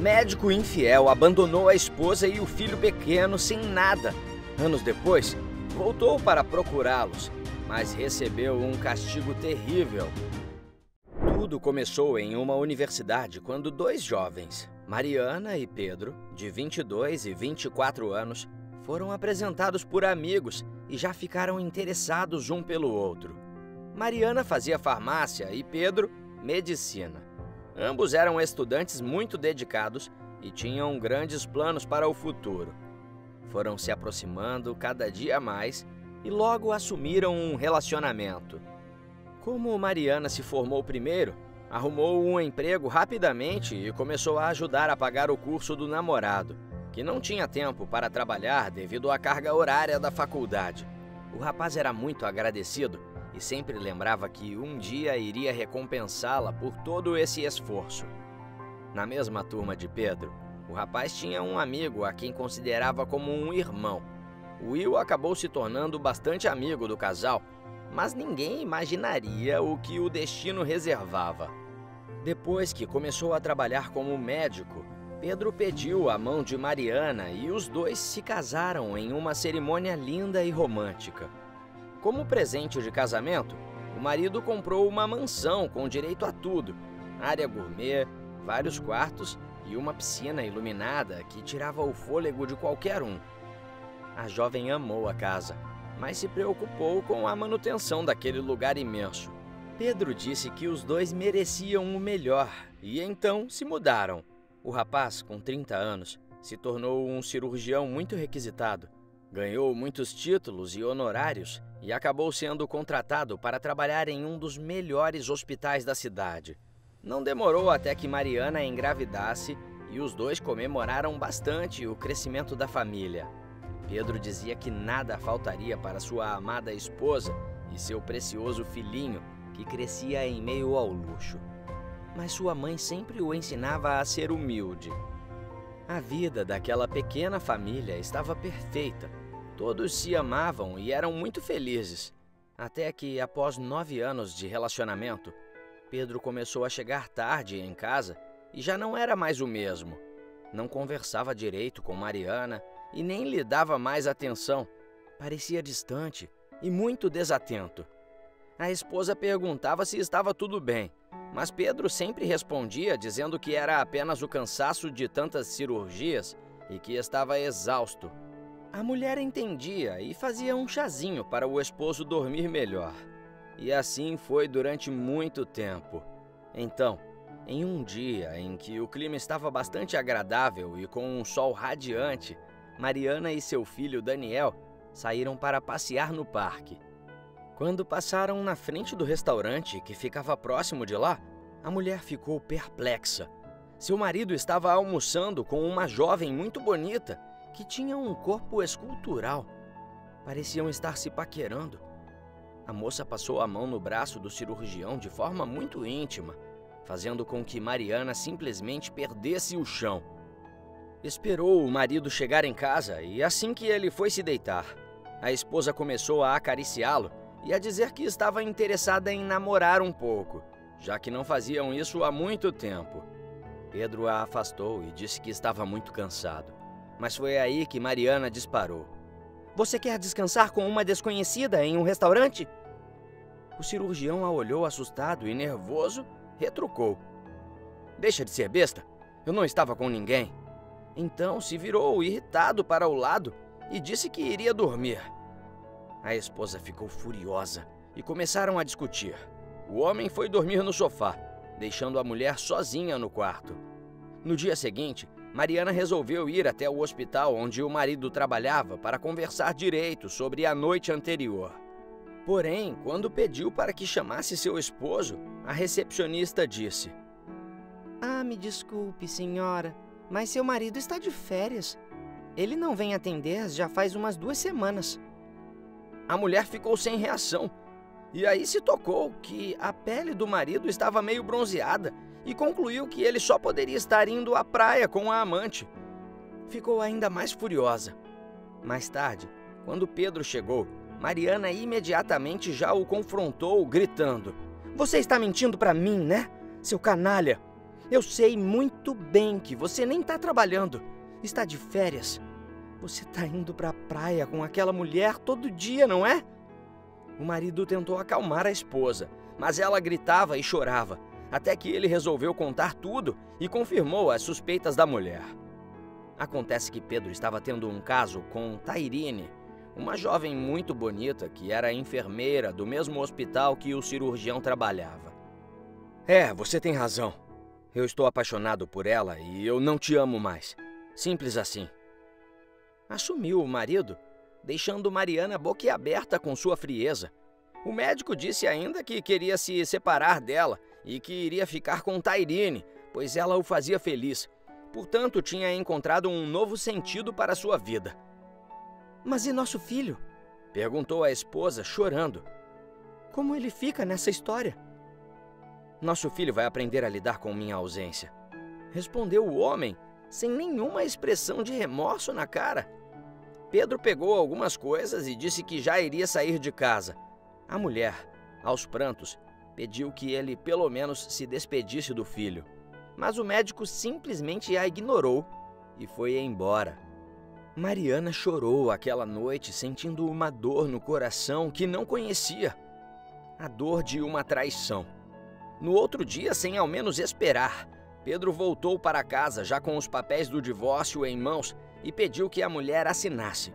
Médico infiel abandonou a esposa e o filho pequeno sem nada. Anos depois, voltou para procurá-los, mas recebeu um castigo terrível. Tudo começou em uma universidade quando dois jovens, Mariana e Pedro, de 22 e 24 anos, foram apresentados por amigos e já ficaram interessados um pelo outro. Mariana fazia farmácia e Pedro, medicina. Ambos eram estudantes muito dedicados e tinham grandes planos para o futuro. Foram se aproximando cada dia mais e logo assumiram um relacionamento. Como Mariana se formou primeiro, arrumou um emprego rapidamente e começou a ajudar a pagar o curso do namorado, que não tinha tempo para trabalhar devido à carga horária da faculdade. O rapaz era muito agradecido e sempre lembrava que um dia iria recompensá-la por todo esse esforço. Na mesma turma de Pedro, o rapaz tinha um amigo a quem considerava como um irmão. Will acabou se tornando bastante amigo do casal, mas ninguém imaginaria o que o destino reservava. Depois que começou a trabalhar como médico, Pedro pediu a mão de Mariana e os dois se casaram em uma cerimônia linda e romântica. Como presente de casamento, o marido comprou uma mansão com direito a tudo, área gourmet, vários quartos e uma piscina iluminada que tirava o fôlego de qualquer um. A jovem amou a casa, mas se preocupou com a manutenção daquele lugar imenso. Pedro disse que os dois mereciam o melhor e então se mudaram. O rapaz, com 30 anos, se tornou um cirurgião muito requisitado. Ganhou muitos títulos e honorários e acabou sendo contratado para trabalhar em um dos melhores hospitais da cidade. Não demorou até que Mariana engravidasse e os dois comemoraram bastante o crescimento da família. Pedro dizia que nada faltaria para sua amada esposa e seu precioso filhinho, que crescia em meio ao luxo. Mas sua mãe sempre o ensinava a ser humilde. A vida daquela pequena família estava perfeita. Todos se amavam e eram muito felizes. Até que, após 9 anos de relacionamento, Pedro começou a chegar tarde em casa e já não era mais o mesmo. Não conversava direito com Mariana e nem lhe dava mais atenção. Parecia distante e muito desatento. A esposa perguntava se estava tudo bem, mas Pedro sempre respondia dizendo que era apenas o cansaço de tantas cirurgias e que estava exausto. A mulher entendia e fazia um chazinho para o esposo dormir melhor. E assim foi durante muito tempo. Então, em um dia em que o clima estava bastante agradável e com um sol radiante, Mariana e seu filho Daniel saíram para passear no parque. Quando passaram na frente do restaurante, que ficava próximo de lá, a mulher ficou perplexa. Seu marido estava almoçando com uma jovem muito bonita, que tinha um corpo escultural. Pareciam estar se paquerando. A moça passou a mão no braço do cirurgião de forma muito íntima, fazendo com que Mariana simplesmente perdesse o chão. Esperou o marido chegar em casa e assim que ele foi se deitar, a esposa começou a acariciá-lo e a dizer que estava interessada em namorar um pouco, já que não faziam isso há muito tempo. Pedro a afastou e disse que estava muito cansado, mas foi aí que Mariana disparou. "Você quer descansar com uma desconhecida em um restaurante?" O cirurgião a olhou assustado e nervoso, retrucou. "Deixa de ser besta, eu não estava com ninguém." Então se virou irritado para o lado e disse que iria dormir. A esposa ficou furiosa e começaram a discutir. O homem foi dormir no sofá, deixando a mulher sozinha no quarto. No dia seguinte, Mariana resolveu ir até o hospital onde o marido trabalhava para conversar direito sobre a noite anterior. Porém, quando pediu para que chamasse seu esposo, a recepcionista disse: "Ah, me desculpe, senhora, mas seu marido está de férias. Ele não vem atender já faz umas 2 semanas." A mulher ficou sem reação. E aí se tocou que a pele do marido estava meio bronzeada e concluiu que ele só poderia estar indo à praia com a amante. Ficou ainda mais furiosa. Mais tarde, quando Pedro chegou, Mariana imediatamente já o confrontou, gritando: "Você está mentindo para mim, né, seu canalha? Eu sei muito bem que você nem está trabalhando. Está de férias. Você está indo para a praia com aquela mulher todo dia, não é? O marido tentou acalmar a esposa, mas ela gritava e chorava, até que ele resolveu contar tudo e confirmou as suspeitas da mulher. Acontece que Pedro estava tendo um caso com Tairine, uma jovem muito bonita que era enfermeira do mesmo hospital que o cirurgião trabalhava. Você tem razão. Eu estou apaixonado por ela e eu não te amo mais. Simples assim. Assumiu o marido, deixando Mariana boquiaberta com sua frieza. O médico disse ainda que queria se separar dela e que iria ficar com Tairine, pois ela o fazia feliz. Portanto, tinha encontrado um novo sentido para sua vida. Mas e nosso filho? Perguntou a esposa, chorando. Como ele fica nessa história? Nosso filho vai aprender a lidar com minha ausência, respondeu o homem, sem nenhuma expressão de remorso na cara. Pedro pegou algumas coisas e disse que já iria sair de casa. A mulher, aos prantos, pediu que ele pelo menos se despedisse do filho. Mas o médico simplesmente a ignorou e foi embora. Mariana chorou aquela noite, sentindo uma dor no coração que não conhecia. A dor de uma traição. No outro dia, sem ao menos esperar, Pedro voltou para casa já com os papéis do divórcio em mãos e pediu que a mulher assinasse.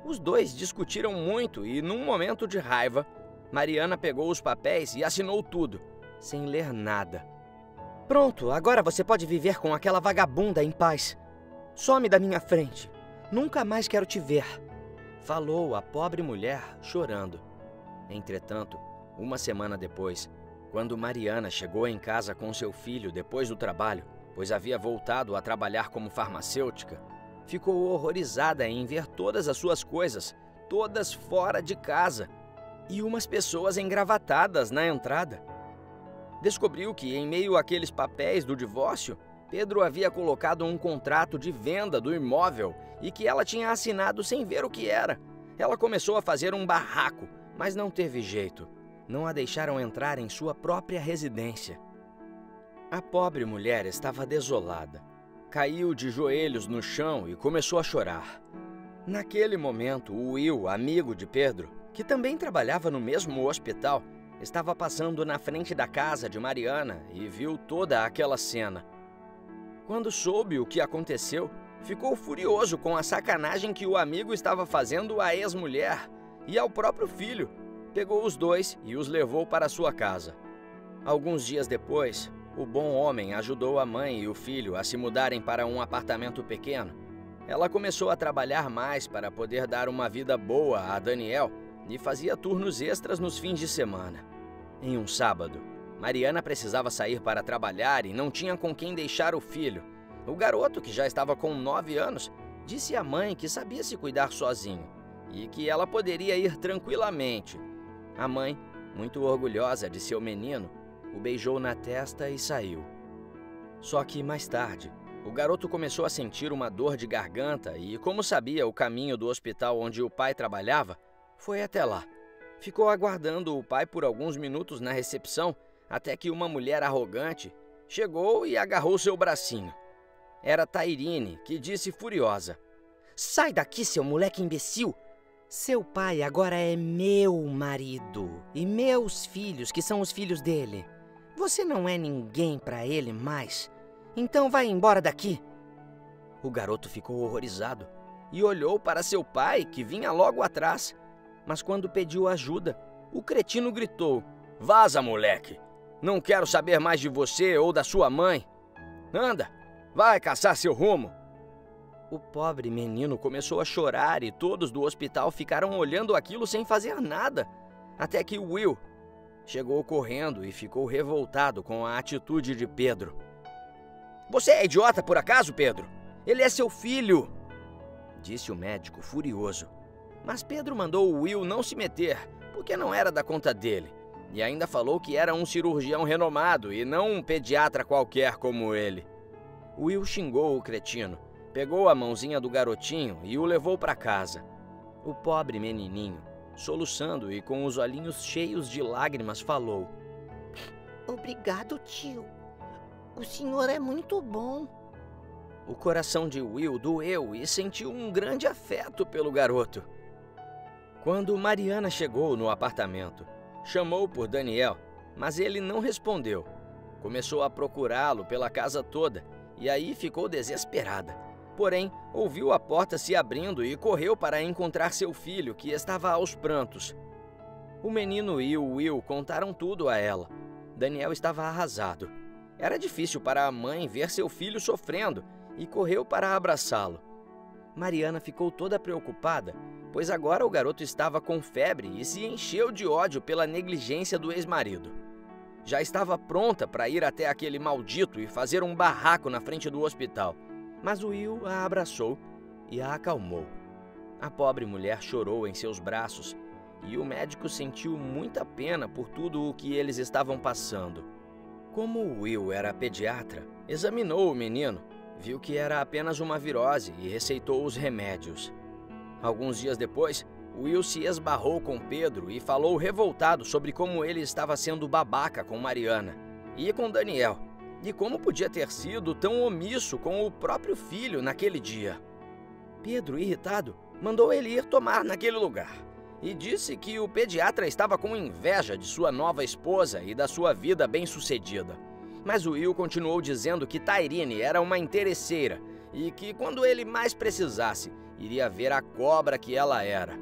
Os dois discutiram muito e, num momento de raiva, Mariana pegou os papéis e assinou tudo, sem ler nada. Pronto, agora você pode viver com aquela vagabunda em paz. Some da minha frente. Nunca mais quero te ver, falou a pobre mulher, chorando. Entretanto, uma semana depois, quando Mariana chegou em casa com seu filho depois do trabalho, pois havia voltado a trabalhar como farmacêutica, ficou horrorizada em ver todas as suas coisas, todas fora de casa, e umas pessoas engravatadas na entrada. Descobriu que, em meio àqueles papéis do divórcio, Pedro havia colocado um contrato de venda do imóvel e que ela tinha assinado sem ver o que era. Ela começou a fazer um barraco, mas não teve jeito. Não a deixaram entrar em sua própria residência. A pobre mulher estava desolada. Caiu de joelhos no chão e começou a chorar. Naquele momento, o Will, amigo de Pedro, que também trabalhava no mesmo hospital, estava passando na frente da casa de Mariana e viu toda aquela cena. Quando soube o que aconteceu, ficou furioso com a sacanagem que o amigo estava fazendo à ex-mulher e ao próprio filho. Pegou os dois e os levou para sua casa. Alguns dias depois, o bom homem ajudou a mãe e o filho a se mudarem para um apartamento pequeno. Ela começou a trabalhar mais para poder dar uma vida boa a Daniel e fazia turnos extras nos fins de semana. Em um sábado, Mariana precisava sair para trabalhar e não tinha com quem deixar o filho. O garoto, que já estava com 9 anos, disse à mãe que sabia se cuidar sozinho e que ela poderia ir tranquilamente. A mãe, muito orgulhosa de seu menino, o beijou na testa e saiu. Só que mais tarde, o garoto começou a sentir uma dor de garganta e, como sabia o caminho do hospital onde o pai trabalhava, foi até lá. Ficou aguardando o pai por alguns minutos na recepção, até que uma mulher arrogante chegou e agarrou seu bracinho. Era Tairine, que disse furiosa: "Sai daqui, seu moleque imbecil! Seu pai agora é meu marido e meus filhos, que são os filhos dele. Você não é ninguém para ele mais. Então vai embora daqui." O garoto ficou horrorizado e olhou para seu pai, que vinha logo atrás. Mas quando pediu ajuda, o cretino gritou: "Vaza, moleque! Não quero saber mais de você ou da sua mãe. Anda, vai caçar seu rumo." O pobre menino começou a chorar e todos do hospital ficaram olhando aquilo sem fazer nada. Até que Will chegou correndo e ficou revoltado com a atitude de Pedro. "Você é idiota por acaso, Pedro? Ele é seu filho!" disse o médico furioso. Mas Pedro mandou o Will não se meter, porque não era da conta dele. E ainda falou que era um cirurgião renomado e não um pediatra qualquer como ele. Will xingou o cretino, pegou a mãozinha do garotinho e o levou para casa. O pobre menininho, soluçando e com os olhinhos cheios de lágrimas, falou: "Obrigado, tio. O senhor é muito bom. O coração de Will doeu e sentiu um grande afeto pelo garoto. Quando Mariana chegou no apartamento, chamou por Daniel, mas ele não respondeu. Começou a procurá-lo pela casa toda e aí ficou desesperada. Porém, ouviu a porta se abrindo e correu para encontrar seu filho, que estava aos prantos. O menino e o Will contaram tudo a ela. Daniel estava arrasado. Era difícil para a mãe ver seu filho sofrendo e correu para abraçá-lo. Mariana ficou toda preocupada, pois agora o garoto estava com febre e se encheu de ódio pela negligência do ex-marido. Já estava pronta para ir até aquele maldito e fazer um barraco na frente do hospital, mas o Will a abraçou e a acalmou. A pobre mulher chorou em seus braços e o médico sentiu muita pena por tudo o que eles estavam passando. Como o Will era pediatra, examinou o menino, viu que era apenas uma virose e receitou os remédios. Alguns dias depois, Will se esbarrou com Pedro e falou revoltado sobre como ele estava sendo babaca com Mariana e com Daniel, e como podia ter sido tão omisso com o próprio filho naquele dia. Pedro, irritado, mandou ele ir tomar naquele lugar e disse que o pediatra estava com inveja de sua nova esposa e da sua vida bem-sucedida. Mas o Will continuou dizendo que Tairine era uma interesseira e que quando ele mais precisasse, iria ver a cobra que ela era.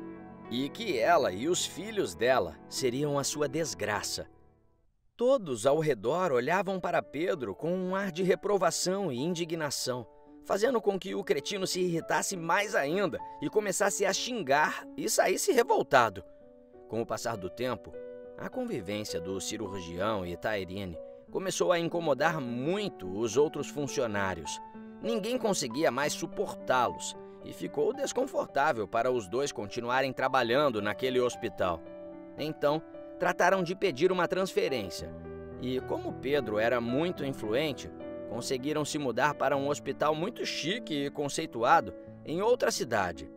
E que ela e os filhos dela seriam a sua desgraça. Todos ao redor olhavam para Pedro com um ar de reprovação e indignação, fazendo com que o cretino se irritasse mais ainda e começasse a xingar e saísse revoltado. Com o passar do tempo, a convivência do cirurgião e Tairine começou a incomodar muito os outros funcionários. Ninguém conseguia mais suportá-los e ficou desconfortável para os dois continuarem trabalhando naquele hospital. Então, trataram de pedir uma transferência e, como Pedro era muito influente, conseguiram se mudar para um hospital muito chique e conceituado em outra cidade.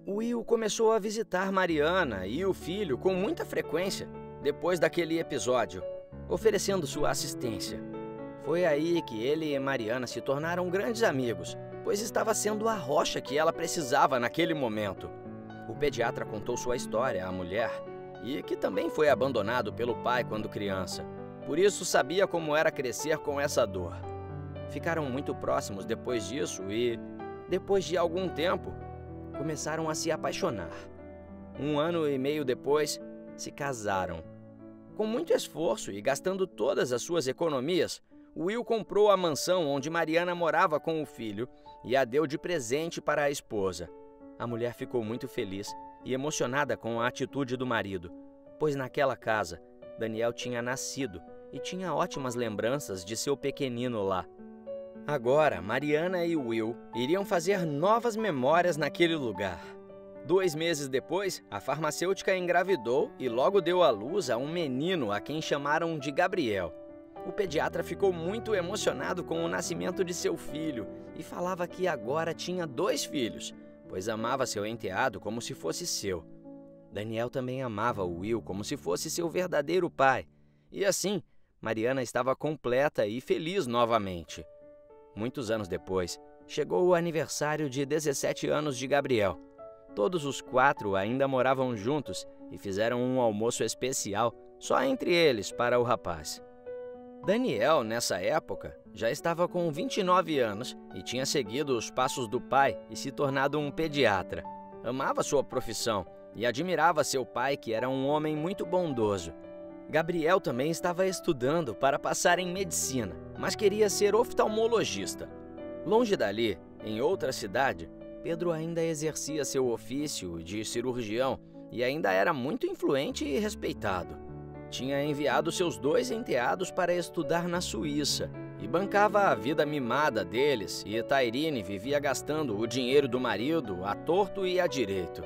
Will começou a visitar Mariana e o filho com muita frequência depois daquele episódio, oferecendo sua assistência. Foi aí que ele e Mariana se tornaram grandes amigos, pois estava sendo a rocha que ela precisava naquele momento. O pediatra contou sua história à mulher e que também foi abandonado pelo pai quando criança. Por isso sabia como era crescer com essa dor. Ficaram muito próximos depois disso e, depois de algum tempo, começaram a se apaixonar. 1 ano e meio depois, se casaram. Com muito esforço e gastando todas as suas economias, Will comprou a mansão onde Mariana morava com o filho e a deu de presente para a esposa. A mulher ficou muito feliz e emocionada com a atitude do marido, pois naquela casa, Daniel tinha nascido e tinha ótimas lembranças de seu pequenino lá. Agora, Mariana e Will iriam fazer novas memórias naquele lugar. 2 meses depois, a farmacêutica engravidou e logo deu à luz a um menino a quem chamaram de Gabriel. O pediatra ficou muito emocionado com o nascimento de seu filho e falava que agora tinha 2 filhos, pois amava seu enteado como se fosse seu. Daniel também amava o Will como se fosse seu verdadeiro pai. E assim, Mariana estava completa e feliz novamente. Muitos anos depois, chegou o aniversário de 17 anos de Gabriel. Todos os 4 ainda moravam juntos e fizeram um almoço especial só entre eles para o rapaz. Daniel, nessa época, já estava com 29 anos e tinha seguido os passos do pai e se tornado um pediatra. Amava sua profissão e admirava seu pai, que era um homem muito bondoso. Gabriel também estava estudando para passar em medicina, mas queria ser oftalmologista. Longe dali, em outra cidade, Pedro ainda exercia seu ofício de cirurgião e ainda era muito influente e respeitado. Tinha enviado seus 2 enteados para estudar na Suíça e bancava a vida mimada deles, e Tairine vivia gastando o dinheiro do marido à torto e à direito.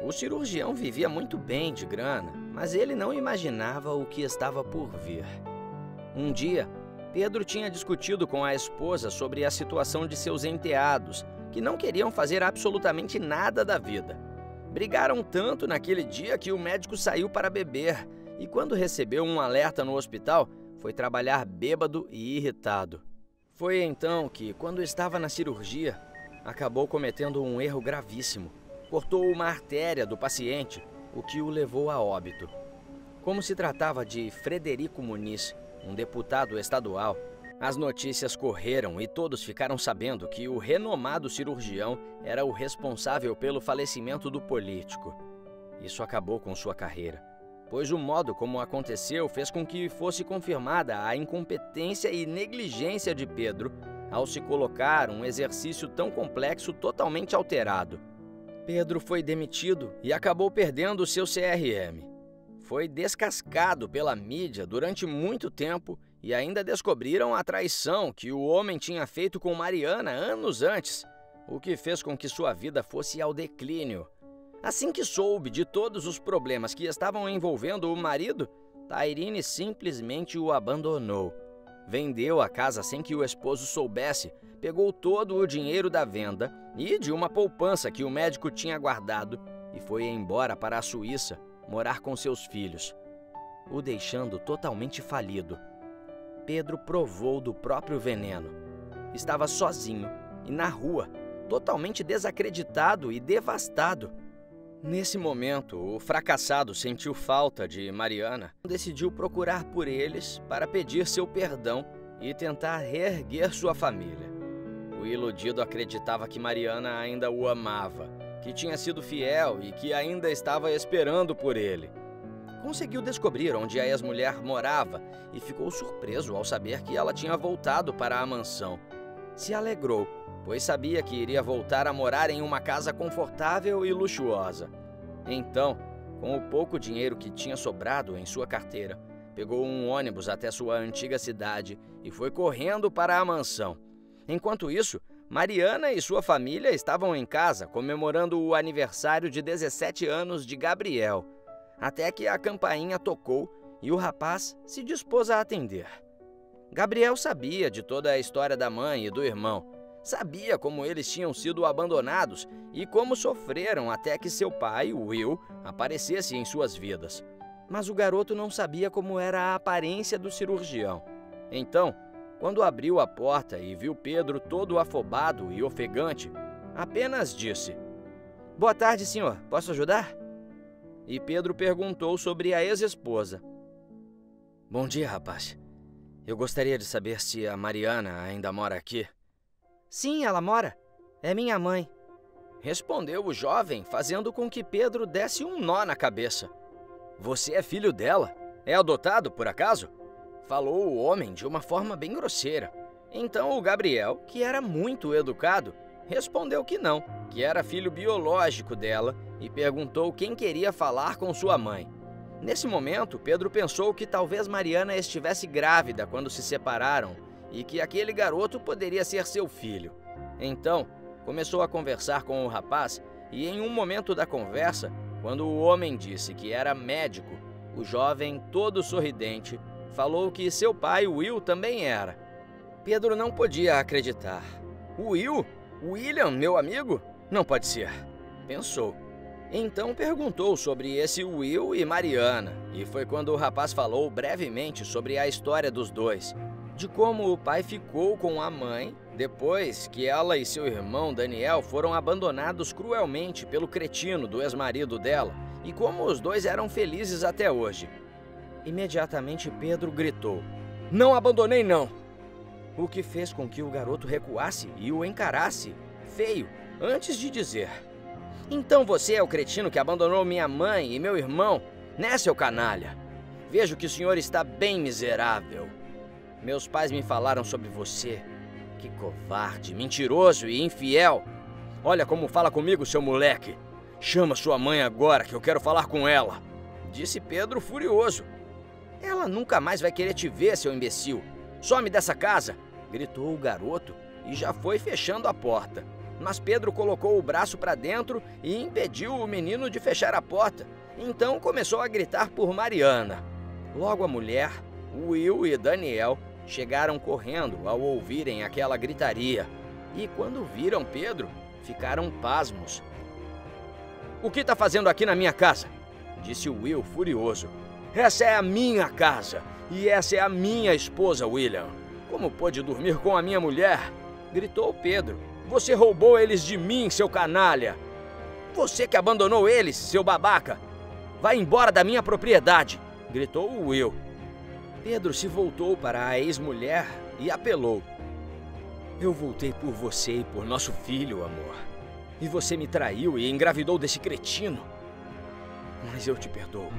O cirurgião vivia muito bem de grana, mas ele não imaginava o que estava por vir. Um dia, Pedro tinha discutido com a esposa sobre a situação de seus enteados, que não queriam fazer absolutamente nada da vida. Brigaram tanto naquele dia que o médico saiu para beber e, quando recebeu um alerta no hospital, foi trabalhar bêbado e irritado. Foi então que, quando estava na cirurgia, acabou cometendo um erro gravíssimo. Cortou uma artéria do paciente, o que o levou a óbito. Como se tratava de Frederico Muniz, um deputado estadual, as notícias correram e todos ficaram sabendo que o renomado cirurgião era o responsável pelo falecimento do político. Isso acabou com sua carreira, pois o modo como aconteceu fez com que fosse confirmada a incompetência e negligência de Pedro ao se colocar um exercício tão complexo totalmente alterado. Pedro foi demitido e acabou perdendo seu CRM. Foi descascado pela mídia durante muito tempo e ainda descobriram a traição que o homem tinha feito com Mariana anos antes, o que fez com que sua vida fosse ao declínio. Assim que soube de todos os problemas que estavam envolvendo o marido, Tairine simplesmente o abandonou. Vendeu a casa sem que o esposo soubesse, pegou todo o dinheiro da venda e de uma poupança que o médico tinha guardado e foi embora para a Suíça morar com seus filhos, o deixando totalmente falido. Pedro provou do próprio veneno. Estava sozinho e na rua, totalmente desacreditado e devastado. Nesse momento, o fracassado sentiu falta de Mariana. Decidiu procurar por eles para pedir seu perdão e tentar reerguer sua família. O iludido acreditava que Mariana ainda o amava, que tinha sido fiel e que ainda estava esperando por ele. Conseguiu descobrir onde a ex-mulher morava e ficou surpreso ao saber que ela tinha voltado para a mansão. Se alegrou, pois sabia que iria voltar a morar em uma casa confortável e luxuosa. Então, com o pouco dinheiro que tinha sobrado em sua carteira, pegou um ônibus até sua antiga cidade e foi correndo para a mansão. Enquanto isso, Mariana e sua família estavam em casa comemorando o aniversário de 17 anos de Gabriel, até que a campainha tocou e o rapaz se dispôs a atender. Gabriel sabia de toda a história da mãe e do irmão, sabia como eles tinham sido abandonados e como sofreram até que seu pai, Will, aparecesse em suas vidas. Mas o garoto não sabia como era a aparência do cirurgião. Então, quando abriu a porta e viu Pedro todo afobado e ofegante, apenas disse: "Boa tarde, senhor. Posso ajudar?" E Pedro perguntou sobre a ex-esposa. "Bom dia, rapaz. Eu gostaria de saber se a Mariana ainda mora aqui." "Sim, ela mora. É minha mãe", respondeu o jovem, fazendo com que Pedro desse um nó na cabeça. "Você é filho dela? É adotado, por acaso?" Falou o homem de uma forma bem grosseira. Então o Gabriel, que era muito educado, respondeu que não, que era filho biológico dela e perguntou quem queria falar com sua mãe. Nesse momento, Pedro pensou que talvez Mariana estivesse grávida quando se separaram e que aquele garoto poderia ser seu filho. Então, começou a conversar com o rapaz e em um momento da conversa, quando o homem disse que era médico, o jovem, todo sorridente, falou que seu pai, Will, também era. Pedro não podia acreditar. "Will? William, meu amigo? Não pode ser", pensou. Então perguntou sobre esse Will e Mariana, e foi quando o rapaz falou brevemente sobre a história dos dois, de como o pai ficou com a mãe depois que ela e seu irmão Daniel foram abandonados cruelmente pelo cretino do ex-marido dela, e como os dois eram felizes até hoje. Imediatamente Pedro gritou: "Não abandonei, não!" O que fez com que o garoto recuasse e o encarasse, feio, antes de dizer: "Então você é o cretino que abandonou minha mãe e meu irmão, né, seu canalha? Vejo que o senhor está bem miserável. Meus pais me falaram sobre você. Que covarde, mentiroso e infiel. Olha como fala comigo, seu moleque. Chama sua mãe agora que eu quero falar com ela", disse Pedro furioso. "Ela nunca mais vai querer te ver, seu imbecil. Some dessa casa", gritou o garoto e já foi fechando a porta. Mas Pedro colocou o braço para dentro e impediu o menino de fechar a porta. Então começou a gritar por Mariana. Logo a mulher, Will e Daniel chegaram correndo ao ouvirem aquela gritaria. E quando viram Pedro, ficaram pasmos. "O que está fazendo aqui na minha casa?", disse Will furioso. "Essa é a minha casa e essa é a minha esposa, William. Como pôde dormir com a minha mulher? Gritou Pedro. Você roubou eles de mim, seu canalha! Você que abandonou eles, seu babaca! Vai embora da minha propriedade! Gritou o Will. Pedro se voltou para a ex-mulher e apelou. Eu voltei por você e por nosso filho, amor. E você me traiu e engravidou desse cretino. Mas eu te perdoo.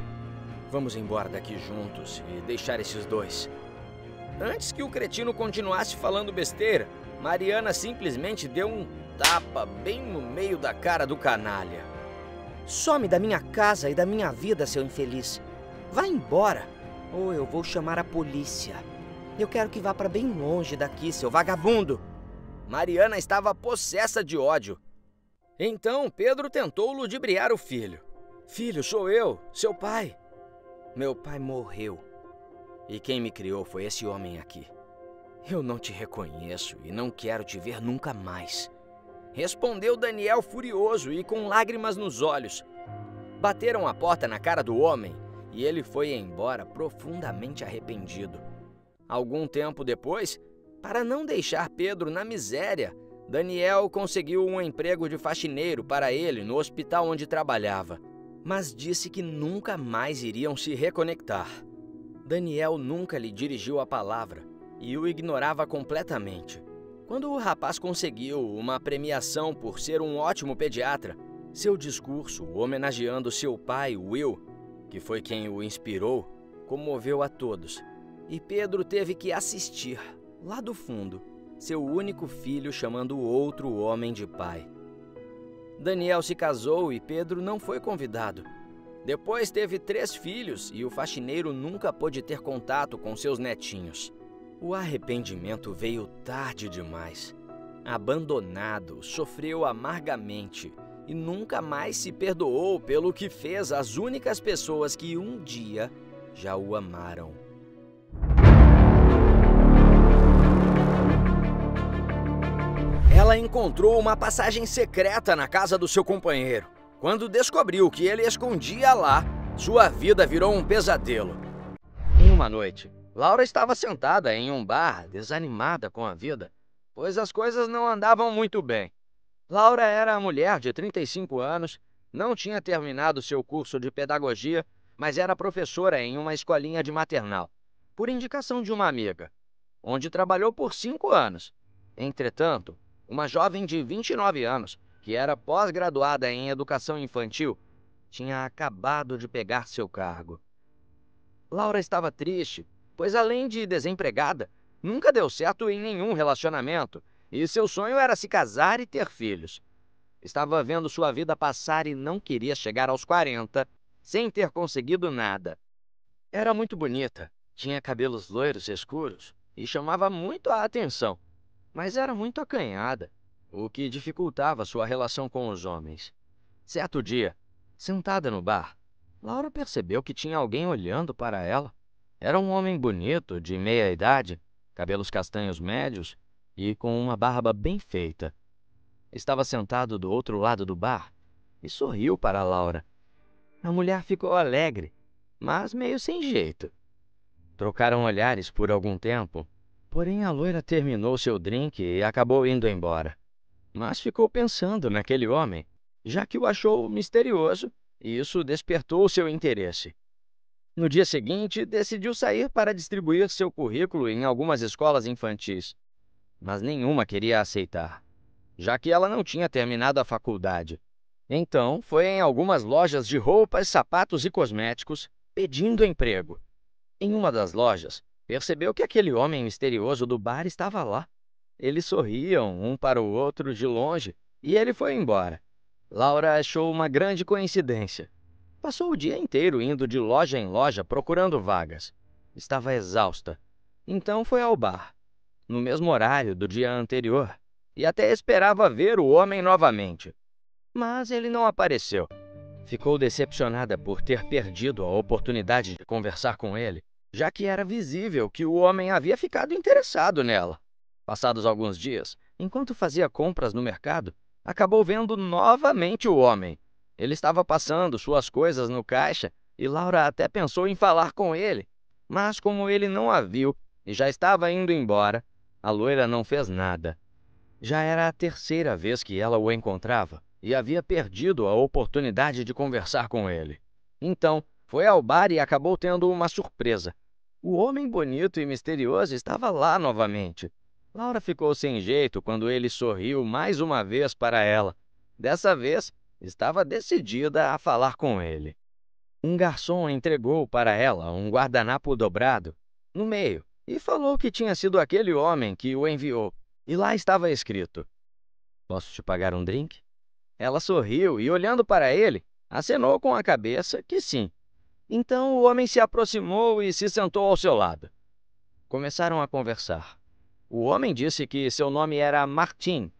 Vamos embora daqui juntos e deixar esses dois. Antes que o cretino continuasse falando besteira, Mariana simplesmente deu um tapa bem no meio da cara do canalha. Some da minha casa e da minha vida, seu infeliz. Vá embora, ou eu vou chamar a polícia. Eu quero que vá para bem longe daqui, seu vagabundo. Mariana estava possessa de ódio. Então Pedro tentou ludibriar o filho. Filho, sou eu, seu pai. Meu pai morreu. E quem me criou foi esse homem aqui. Eu não te reconheço e não quero te ver nunca mais. Respondeu Daniel furioso e com lágrimas nos olhos. Bateram a porta na cara do homem e ele foi embora profundamente arrependido. Algum tempo depois, para não deixar Pedro na miséria, Daniel conseguiu um emprego de faxineiro para ele no hospital onde trabalhava, mas disse que nunca mais iriam se reconectar. Daniel nunca lhe dirigiu a palavra e o ignorava completamente. Quando o rapaz conseguiu uma premiação por ser um ótimo pediatra, seu discurso homenageando seu pai, Will, que foi quem o inspirou, comoveu a todos. E Pedro teve que assistir, lá do fundo, seu único filho chamando outro homem de pai. Daniel se casou e Pedro não foi convidado. Depois teve 3 filhos e o faxineiro nunca pôde ter contato com seus netinhos. O arrependimento veio tarde demais. Abandonado, sofreu amargamente e nunca mais se perdoou pelo que fez às únicas pessoas que um dia já o amaram. Ela encontrou uma passagem secreta na casa do seu companheiro. Quando descobriu que ele escondia lá, sua vida virou um pesadelo. Em uma noite, Laura estava sentada em um bar, desanimada com a vida, pois as coisas não andavam muito bem. Laura era mulher de 35 anos, não tinha terminado seu curso de pedagogia, mas era professora em uma escolinha de maternal, por indicação de uma amiga, onde trabalhou por 5 anos. Entretanto, uma jovem de 29 anos, que era pós-graduada em educação infantil, tinha acabado de pegar seu cargo. Laura estava triste, pois além de desempregada, nunca deu certo em nenhum relacionamento, e seu sonho era se casar e ter filhos. Estava vendo sua vida passar e não queria chegar aos 40 sem ter conseguido nada. Era muito bonita, tinha cabelos loiros escuros e chamava muito a atenção, mas era muito acanhada, o que dificultava sua relação com os homens. Certo dia, sentada no bar, Laura percebeu que tinha alguém olhando para ela. Era um homem bonito, de meia idade, cabelos castanhos médios e com uma barba bem feita. Estava sentado do outro lado do bar e sorriu para Laura. A mulher ficou alegre, mas meio sem jeito. Trocaram olhares por algum tempo, porém a loira terminou seu drink e acabou indo embora. Mas ficou pensando naquele homem, já que o achou misterioso, e isso despertou seu interesse. No dia seguinte, decidiu sair para distribuir seu currículo em algumas escolas infantis, mas nenhuma queria aceitar, já que ela não tinha terminado a faculdade. Então, foi em algumas lojas de roupas, sapatos e cosméticos, pedindo emprego. Em uma das lojas, percebeu que aquele homem misterioso do bar estava lá. Eles sorriam um para o outro de longe e ele foi embora. Laura achou uma grande coincidência. Passou o dia inteiro indo de loja em loja procurando vagas. Estava exausta. Então foi ao bar, no mesmo horário do dia anterior, e até esperava ver o homem novamente. Mas ele não apareceu. Ficou decepcionada por ter perdido a oportunidade de conversar com ele, já que era visível que o homem havia ficado interessado nela. Passados alguns dias, enquanto fazia compras no mercado, acabou vendo novamente o homem. Ele estava passando suas coisas no caixa e Laura até pensou em falar com ele, mas como ele não a viu, e já estava indo embora, a loira não fez nada. Já era a terceira vez que ela o encontrava e havia perdido a oportunidade de conversar com ele. Então, foi ao bar e acabou tendo uma surpresa. O homem bonito e misterioso estava lá novamente. Laura ficou sem jeito quando ele sorriu mais uma vez para ela. Dessa vez, estava decidida a falar com ele. Um garçom entregou para ela um guardanapo dobrado no meio e falou que tinha sido aquele homem que o enviou. E lá estava escrito: "Posso te pagar um drink?" Ela sorriu e, olhando para ele, acenou com a cabeça que sim. Então o homem se aproximou e se sentou ao seu lado. Começaram a conversar. O homem disse que seu nome era Martin,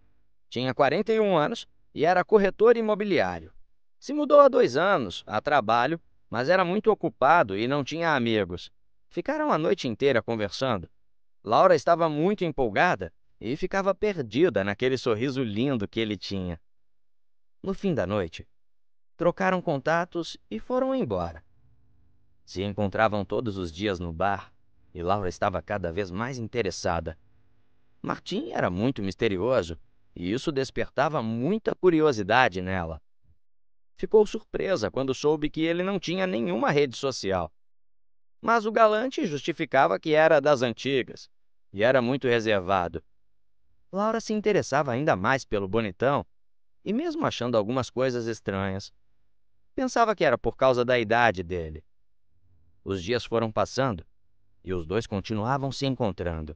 tinha 41 anos e era corretor imobiliário. Se mudou há 2 anos, a trabalho, mas era muito ocupado e não tinha amigos. Ficaram a noite inteira conversando. Laura estava muito empolgada e ficava perdida naquele sorriso lindo que ele tinha. No fim da noite, trocaram contatos e foram embora. Se encontravam todos os dias no bar e Laura estava cada vez mais interessada. Martim era muito misterioso e isso despertava muita curiosidade nela. Ficou surpresa quando soube que ele não tinha nenhuma rede social. Mas o galante justificava que era das antigas e era muito reservado. Laura se interessava ainda mais pelo bonitão e, mesmo achando algumas coisas estranhas, pensava que era por causa da idade dele. Os dias foram passando e os dois continuavam se encontrando.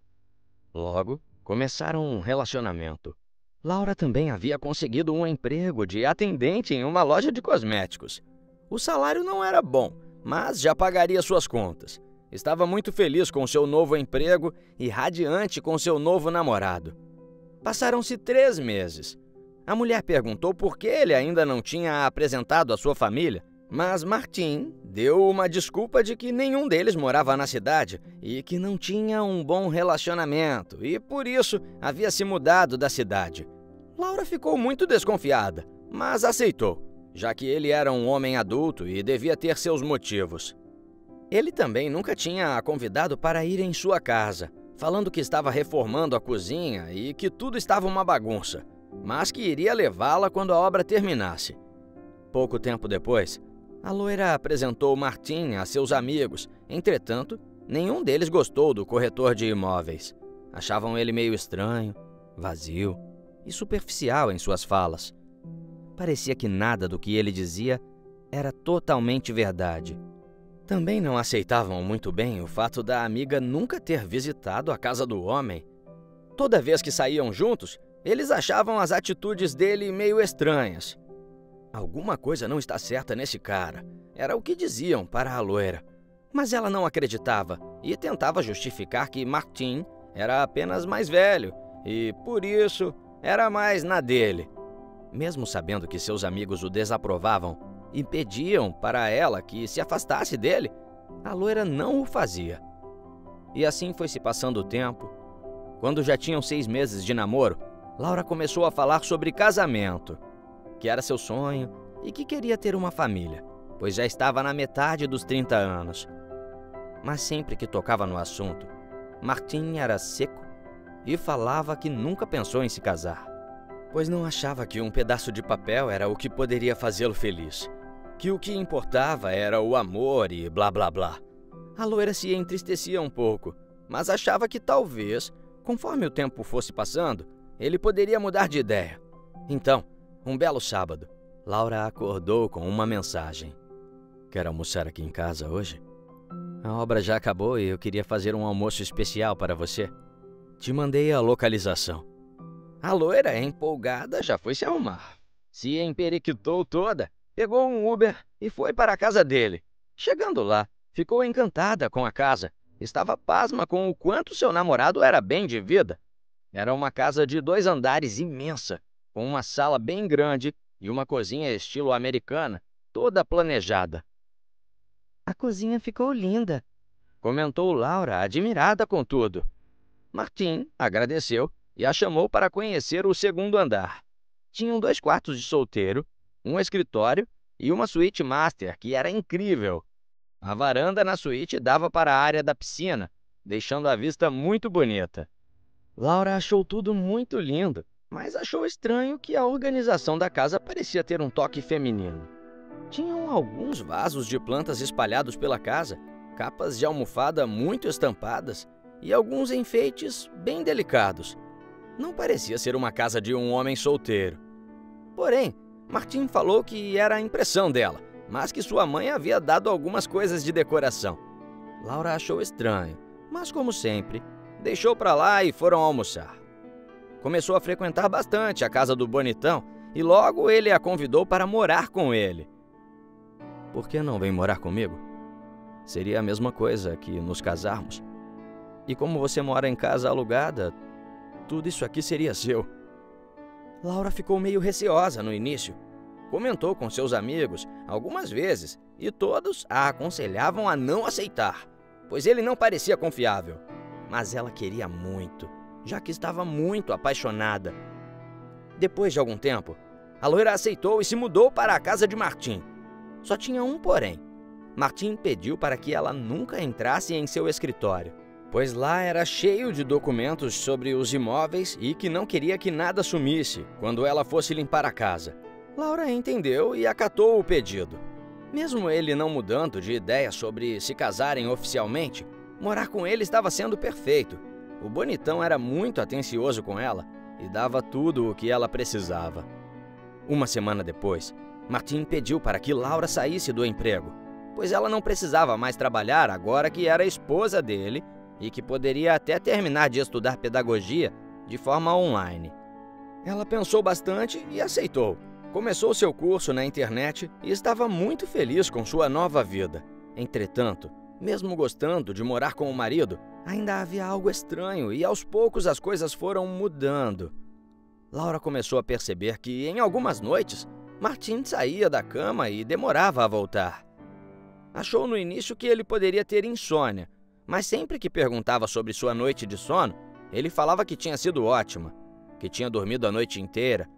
Logo, começaram um relacionamento. Laura também havia conseguido um emprego de atendente em uma loja de cosméticos. O salário não era bom, mas já pagaria suas contas. Estava muito feliz com seu novo emprego e radiante com seu novo namorado. Passaram-se 3 meses. A mulher perguntou por que ele ainda não tinha apresentado a sua família, mas Martin deu uma desculpa de que nenhum deles morava na cidade e que não tinha um bom relacionamento e, por isso, havia se mudado da cidade. Laura ficou muito desconfiada, mas aceitou, já que ele era um homem adulto e devia ter seus motivos. Ele também nunca tinha a convidado para ir em sua casa, falando que estava reformando a cozinha e que tudo estava uma bagunça, mas que iria levá-la quando a obra terminasse. Pouco tempo depois, a loira apresentou Martin a seus amigos. Entretanto, nenhum deles gostou do corretor de imóveis. Achavam ele meio estranho, vazio e superficial em suas falas. Parecia que nada do que ele dizia era totalmente verdade. Também não aceitavam muito bem o fato da amiga nunca ter visitado a casa do homem. Toda vez que saíam juntos, eles achavam as atitudes dele meio estranhas. Alguma coisa não está certa nesse cara, era o que diziam para a loira. Mas ela não acreditava e tentava justificar que Martin era apenas mais velho e, por isso, era mais na dele. Mesmo sabendo que seus amigos o desaprovavam e pediam para ela que se afastasse dele, a loira não o fazia. E assim foi se passando o tempo. Quando já tinham 6 meses de namoro, Laura começou a falar sobre casamento, que era seu sonho e que queria ter uma família, pois já estava na metade dos 30 anos. Mas sempre que tocava no assunto, Martin era seco e falava que nunca pensou em se casar, pois não achava que um pedaço de papel era o que poderia fazê-lo feliz, que o que importava era o amor e blá blá blá. A loira se entristecia um pouco, mas achava que talvez, conforme o tempo fosse passando, ele poderia mudar de ideia. Então, um belo sábado, Laura acordou com uma mensagem. "Quer almoçar aqui em casa hoje? A obra já acabou e eu queria fazer um almoço especial para você. Te mandei a localização." A loira, empolgada, já foi se arrumar. Se emperiquitou toda, pegou um Uber e foi para a casa dele. Chegando lá, ficou encantada com a casa. Estava pasma com o quanto seu namorado era bem de vida. Era uma casa de 2 andares imensa, com uma sala bem grande e uma cozinha estilo americana, toda planejada. "A cozinha ficou linda", comentou Laura, admirada com tudo. Martin agradeceu e a chamou para conhecer o 2º andar. Tinham 2 quartos de solteiro, um escritório e uma suíte master que era incrível. A varanda na suíte dava para a área da piscina, deixando a vista muito bonita. Laura achou tudo muito lindo, mas achou estranho que a organização da casa parecia ter um toque feminino. Tinham alguns vasos de plantas espalhados pela casa, capas de almofada muito estampadas e alguns enfeites bem delicados. Não parecia ser uma casa de um homem solteiro. Porém, Martin falou que era a impressão dela, mas que sua mãe havia dado algumas coisas de decoração. Laura achou estranho, mas como sempre, deixou pra lá e foram almoçar. Começou a frequentar bastante a casa do bonitão e logo ele a convidou para morar com ele. Por que não vem morar comigo? Seria a mesma coisa que nos casarmos. E como você mora em casa alugada, tudo isso aqui seria seu. Laura ficou meio receosa no início. Comentou com seus amigos algumas vezes e todos a aconselhavam a não aceitar, pois ele não parecia confiável. Mas ela queria muito, já que estava muito apaixonada. Depois de algum tempo, a loira aceitou e se mudou para a casa de Martin. Só tinha um porém. Martin pediu para que ela nunca entrasse em seu escritório, pois lá era cheio de documentos sobre os imóveis e que não queria que nada sumisse quando ela fosse limpar a casa. Laura entendeu e acatou o pedido. Mesmo ele não mudando de ideia sobre se casarem oficialmente, morar com ele estava sendo perfeito. O bonitão era muito atencioso com ela e dava tudo o que ela precisava. Uma semana depois, Martin pediu para que Laura saísse do emprego, pois ela não precisava mais trabalhar agora que era esposa dele e que poderia até terminar de estudar pedagogia de forma online. Ela pensou bastante e aceitou. Começou seu curso na internet e estava muito feliz com sua nova vida. Entretanto, mesmo gostando de morar com o marido, ainda havia algo estranho e aos poucos as coisas foram mudando. Laura começou a perceber que, em algumas noites, Martin saía da cama e demorava a voltar. Achou no início que ele poderia ter insônia, mas sempre que perguntava sobre sua noite de sono, ele falava que tinha sido ótima, que tinha dormido a noite inteira,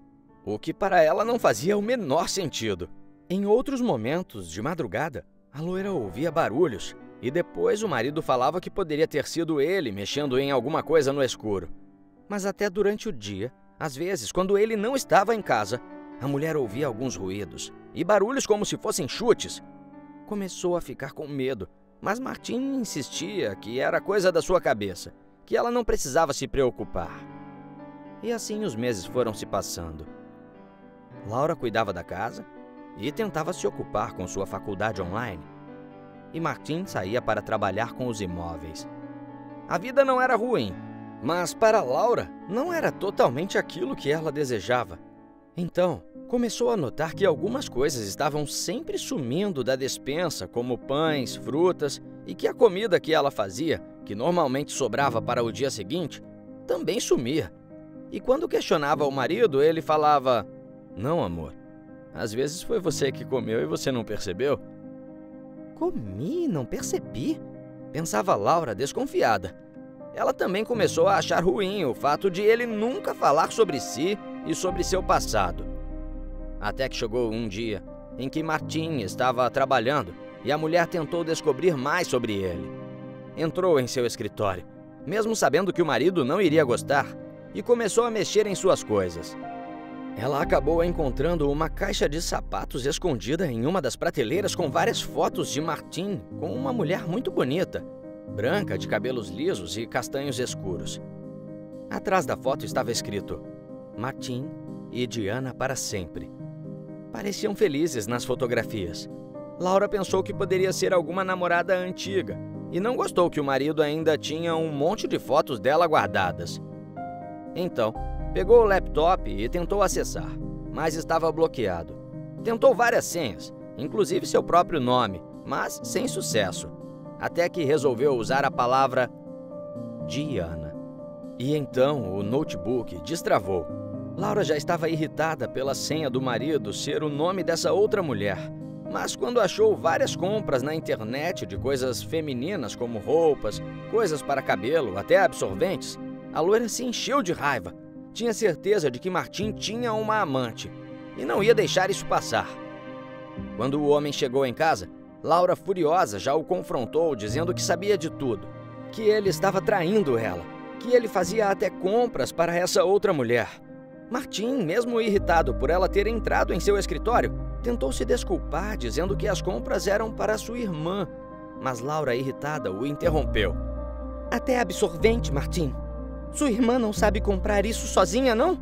o que para ela não fazia o menor sentido. Em outros momentos, de madrugada, a loira ouvia barulhos e depois o marido falava que poderia ter sido ele mexendo em alguma coisa no escuro. Mas até durante o dia, às vezes, quando ele não estava em casa, a mulher ouvia alguns ruídos e barulhos como se fossem chutes. Começou a ficar com medo, mas Martin insistia que era coisa da sua cabeça, que ela não precisava se preocupar. E assim os meses foram se passando. Laura cuidava da casa e tentava se ocupar com sua faculdade online. E Martin saía para trabalhar com os imóveis. A vida não era ruim, mas para Laura não era totalmente aquilo que ela desejava. Então, começou a notar que algumas coisas estavam sempre sumindo da despensa, como pães, frutas, e que a comida que ela fazia, que normalmente sobrava para o dia seguinte, também sumia. E quando questionava o marido, ele falava: "Não, amor, às vezes foi você que comeu e você não percebeu." "Comi, não percebi?" pensava Laura, desconfiada. Ela também começou a achar ruim o fato de ele nunca falar sobre si e sobre seu passado. Até que chegou um dia em que Martin estava trabalhando e a mulher tentou descobrir mais sobre ele. Entrou em seu escritório, mesmo sabendo que o marido não iria gostar, e começou a mexer em suas coisas. Ela acabou encontrando uma caixa de sapatos escondida em uma das prateleiras com várias fotos de Martin com uma mulher muito bonita, branca, de cabelos lisos e castanhos escuros. Atrás da foto estava escrito: "Martin e Diana para sempre." Pareciam felizes nas fotografias. Laura pensou que poderia ser alguma namorada antiga e não gostou que o marido ainda tinha um monte de fotos dela guardadas. Então, pegou o laptop e tentou acessar, mas estava bloqueado. Tentou várias senhas, inclusive seu próprio nome, mas sem sucesso. Até que resolveu usar a palavra Diana. E então o notebook destravou. Laura já estava irritada pela senha do marido ser o nome dessa outra mulher. Mas quando achou várias compras na internet de coisas femininas como roupas, coisas para cabelo, até absorventes, a loira se encheu de raiva. Tinha certeza de que Martin tinha uma amante e não ia deixar isso passar. Quando o homem chegou em casa, Laura, furiosa, já o confrontou, dizendo que sabia de tudo. que ele estava traindo ela, que ele fazia até compras para essa outra mulher. Martim, mesmo irritado por ela ter entrado em seu escritório, tentou se desculpar, dizendo que as compras eram para sua irmã, mas Laura, irritada, o interrompeu. Até absorvente, Martim. Sua irmã não sabe comprar isso sozinha, não?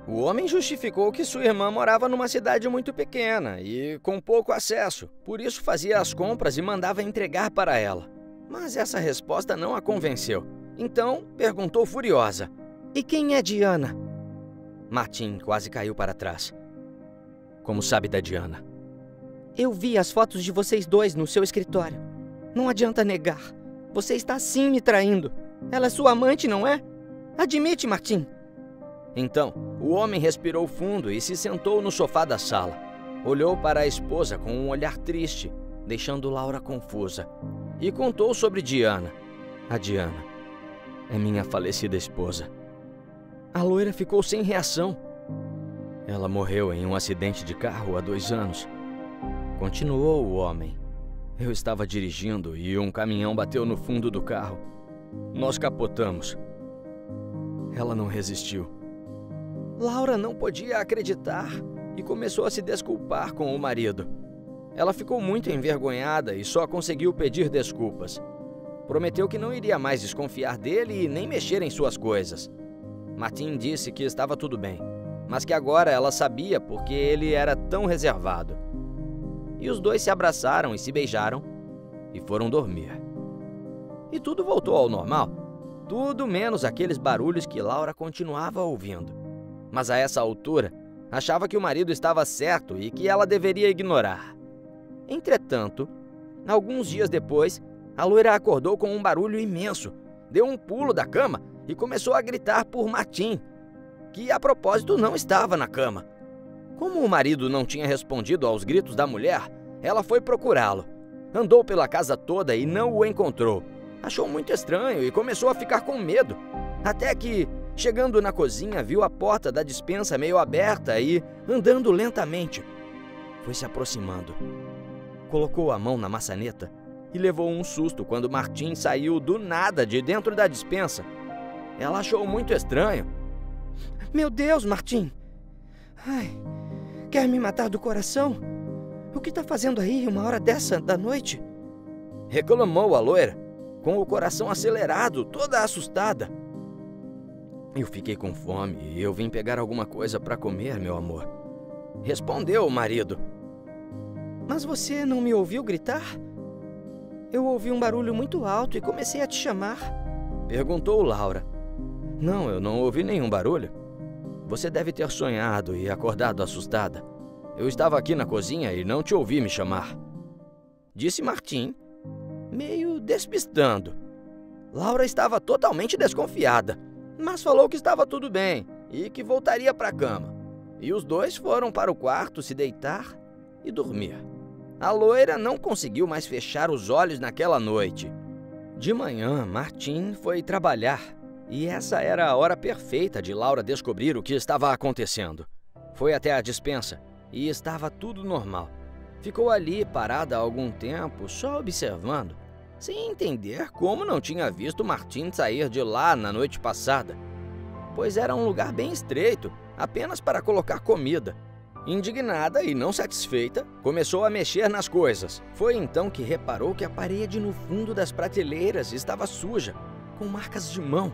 O homem justificou que sua irmã morava numa cidade muito pequena e com pouco acesso, por isso fazia as compras e mandava entregar para ela. Mas essa resposta não a convenceu. Então, perguntou furiosa. E quem é Diana? Martim quase caiu para trás. Como sabe da Diana? Eu vi as fotos de vocês dois no seu escritório. Não adianta negar. Você está sim me traindo. Ela é sua amante, não é? Admite, Martim. Então, o homem respirou fundo e se sentou no sofá da sala. Olhou para a esposa com um olhar triste, deixando Laura confusa. E contou sobre Diana. A Diana é minha falecida esposa. A loira ficou sem reação. Ela morreu em um acidente de carro há 2 anos. Continuou o homem. Eu estava dirigindo e um caminhão bateu no fundo do carro. Nós capotamos. Ela não resistiu. Laura não podia acreditar e começou a se desculpar com o marido. Ela ficou muito envergonhada e só conseguiu pedir desculpas. Prometeu que não iria mais desconfiar dele e nem mexer em suas coisas. Martim disse que estava tudo bem, mas que agora ela sabia porque ele era tão reservado. E os dois se abraçaram e se beijaram e foram dormir. E tudo voltou ao normal, tudo menos aqueles barulhos que Laura continuava ouvindo. Mas a essa altura, achava que o marido estava certo e que ela deveria ignorar. Entretanto, alguns dias depois, a loira acordou com um barulho imenso, deu um pulo da cama e começou a gritar por Martim, que a propósito não estava na cama. Como o marido não tinha respondido aos gritos da mulher, ela foi procurá-lo. Andou pela casa toda e não o encontrou. Achou muito estranho e começou a ficar com medo. Até que, chegando na cozinha, viu a porta da despensa meio aberta e, andando lentamente, foi se aproximando. Colocou a mão na maçaneta e levou um susto quando Martim saiu do nada de dentro da despensa. Ela achou muito estranho. Meu Deus, Martim! Ai, quer me matar do coração? O que está fazendo aí uma hora dessa da noite? Reclamou a loira, com o coração acelerado, toda assustada. Eu fiquei com fome e eu vim pegar alguma coisa para comer, meu amor. Respondeu o marido. Mas você não me ouviu gritar? Eu ouvi um barulho muito alto e comecei a te chamar. Perguntou Laura. Não, eu não ouvi nenhum barulho. Você deve ter sonhado e acordado assustada. Eu estava aqui na cozinha e não te ouvi me chamar. Disse Martim, meio despistando. Laura estava totalmente desconfiada, mas falou que estava tudo bem e que voltaria para a cama. E os dois foram para o quarto se deitar e dormir. A loira não conseguiu mais fechar os olhos naquela noite. De manhã, Martim foi trabalhar. E essa era a hora perfeita de Laura descobrir o que estava acontecendo. Foi até a despensa e estava tudo normal. Ficou ali parada há algum tempo, só observando, sem entender como não tinha visto Martim sair de lá na noite passada, pois era um lugar bem estreito, apenas para colocar comida. Indignada e não satisfeita, começou a mexer nas coisas. Foi então que reparou que a parede no fundo das prateleiras estava suja, com marcas de mão.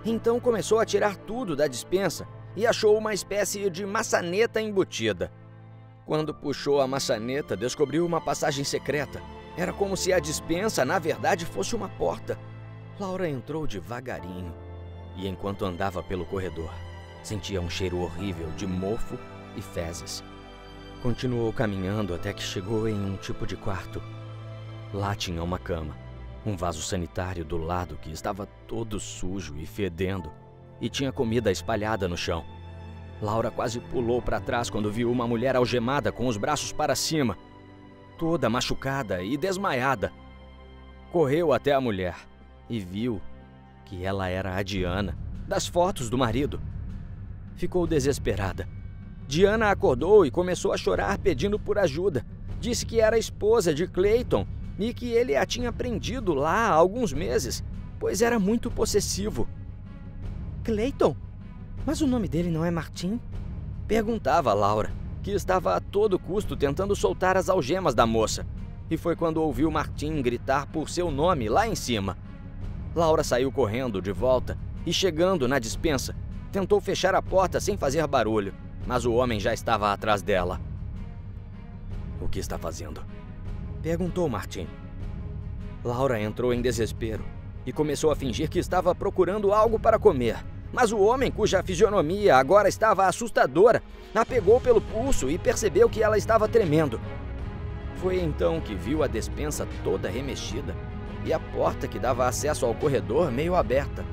Então começou a tirar tudo da despensa e achou uma espécie de maçaneta embutida. Quando puxou a maçaneta, descobriu uma passagem secreta. Era como se a despensa, na verdade, fosse uma porta. Laura entrou devagarinho e, enquanto andava pelo corredor, sentia um cheiro horrível de mofo e fezes. Continuou caminhando até que chegou em um tipo de quarto. Lá tinha uma cama. Um vaso sanitário do lado que estava todo sujo e fedendo, e tinha comida espalhada no chão. Laura quase pulou para trás quando viu uma mulher algemada com os braços para cima, toda machucada e desmaiada. Correu até a mulher e viu que ela era a Diana, das fotos do marido. Ficou desesperada. Diana acordou e começou a chorar pedindo por ajuda. Disse que era esposa de Clayton e que ele a tinha prendido lá há alguns meses pois era muito possessivo. Clayton? Mas o nome dele não é Martin? Perguntava Laura, que estava a todo custo tentando soltar as algemas da moça. E foi quando ouviu Martin gritar por seu nome lá em cima. Laura saiu correndo de volta e, chegando na despensa, tentou fechar a porta sem fazer barulho, mas o homem já estava atrás dela. "O que está fazendo?" perguntou Martin. Laura entrou em desespero e começou a fingir que estava procurando algo para comer. Mas o homem, cuja fisionomia agora estava assustadora, a pegou pelo pulso e percebeu que ela estava tremendo. Foi então que viu a despensa toda remexida e a porta que dava acesso ao corredor meio aberta.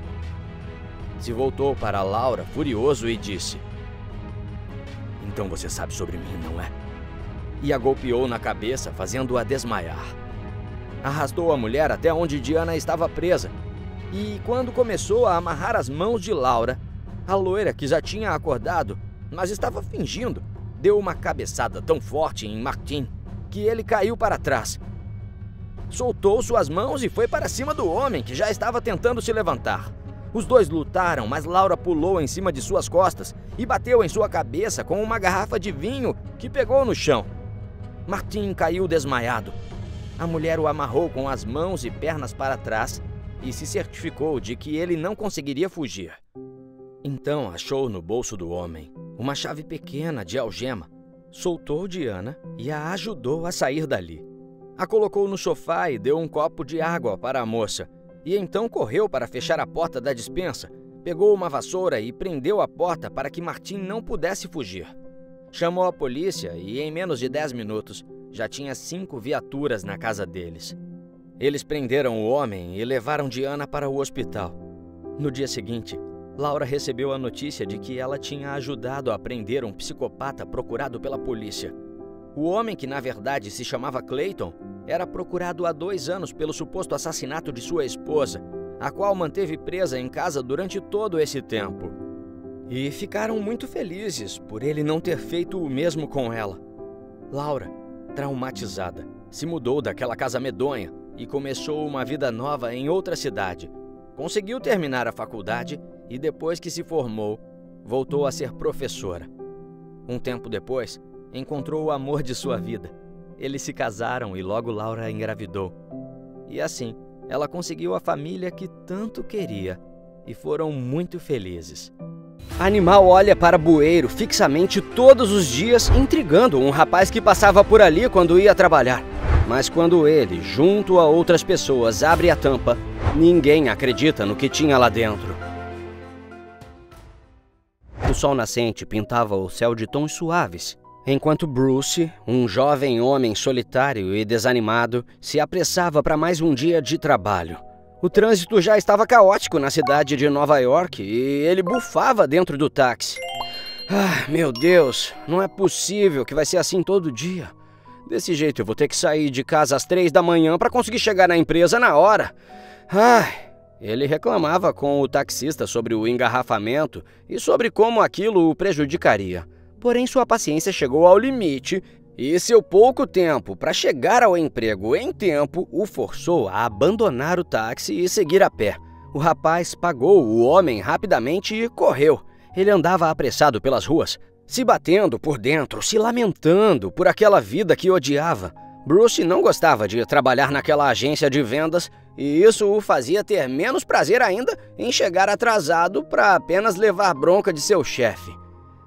Se voltou para Laura, furioso, e disse: "Então você sabe sobre mim, não é?" E a golpeou na cabeça, fazendo-a desmaiar. Arrastou a mulher até onde Diana estava presa. E quando começou a amarrar as mãos de Laura, a loira, que já tinha acordado, mas estava fingindo, deu uma cabeçada tão forte em Martin que ele caiu para trás. Soltou suas mãos e foi para cima do homem, que já estava tentando se levantar. Os dois lutaram, mas Laura pulou em cima de suas costas e bateu em sua cabeça com uma garrafa de vinho que pegou no chão. Martin caiu desmaiado. A mulher o amarrou com as mãos e pernas para trás e se certificou de que ele não conseguiria fugir. Então achou no bolso do homem uma chave pequena de algema, soltou Diana e a ajudou a sair dali. A colocou no sofá e deu um copo de água para a moça, e então correu para fechar a porta da despensa, pegou uma vassoura e prendeu a porta para que Martin não pudesse fugir. Chamou a polícia e, em menos de 10 minutos, já tinha 5 viaturas na casa deles. Eles prenderam o homem e levaram Diana para o hospital. No dia seguinte, Laura recebeu a notícia de que ela tinha ajudado a prender um psicopata procurado pela polícia. O homem, que na verdade se chamava Clayton, era procurado há 2 anos pelo suposto assassinato de sua esposa, a qual manteve presa em casa durante todo esse tempo. E ficaram muito felizes por ele não ter feito o mesmo com ela. Laura, traumatizada, se mudou daquela casa medonha e começou uma vida nova em outra cidade. Conseguiu terminar a faculdade e, depois que se formou, voltou a ser professora. Um tempo depois, encontrou o amor de sua vida. Eles se casaram e logo Laura engravidou. E assim, ela conseguiu a família que tanto queria e foram muito felizes. Animal olha para bueiro fixamente todos os dias, intrigando um rapaz que passava por ali quando ia trabalhar. Mas quando ele, junto a outras pessoas, abre a tampa, ninguém acredita no que tinha lá dentro. O sol nascente pintava o céu de tons suaves, enquanto Bruce, um jovem homem solitário e desanimado, se apressava para mais um dia de trabalho. O trânsito já estava caótico na cidade de Nova York e ele bufava dentro do táxi. Ah, meu Deus, não é possível que vai ser assim todo dia. Desse jeito eu vou ter que sair de casa às 3 da manhã para conseguir chegar na empresa na hora. Ele reclamava com o taxista sobre o engarrafamento e sobre como aquilo o prejudicaria. Porém, sua paciência chegou ao limite e seu pouco tempo para chegar ao emprego em tempo o forçou a abandonar o táxi e seguir a pé. O rapaz pagou o homem rapidamente e correu. Ele andava apressado pelas ruas, se batendo por dentro, se lamentando por aquela vida que odiava. Bruce não gostava de trabalhar naquela agência de vendas e isso o fazia ter menos prazer ainda em chegar atrasado para apenas levar bronca de seu chefe.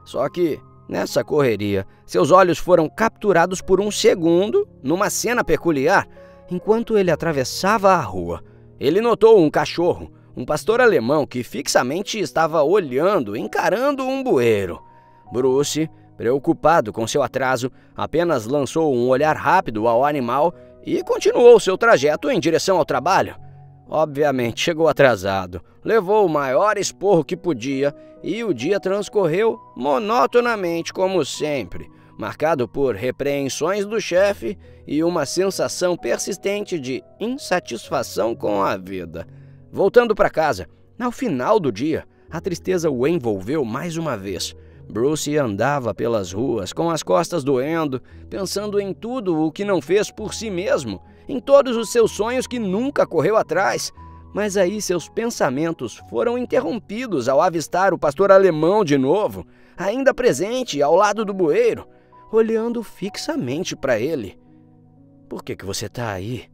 Só que, nessa correria, seus olhos foram capturados por um segundo numa cena peculiar. Enquanto ele atravessava a rua, ele notou um cachorro, um pastor alemão que fixamente estava olhando, encarando um bueiro. Bruce, preocupado com seu atraso, apenas lançou um olhar rápido ao animal e continuou seu trajeto em direção ao trabalho. Obviamente chegou atrasado, levou o maior esporro que podia e o dia transcorreu monotonamente como sempre, marcado por repreensões do chefe e uma sensação persistente de insatisfação com a vida. Voltando para casa, ao final do dia, a tristeza o envolveu mais uma vez. Bruce andava pelas ruas com as costas doendo, pensando em tudo o que não fez por si mesmo, em todos os seus sonhos que nunca correu atrás. Mas aí seus pensamentos foram interrompidos ao avistar o pastor alemão de novo, ainda presente ao lado do bueiro, olhando fixamente para ele. "Por que você está aí?"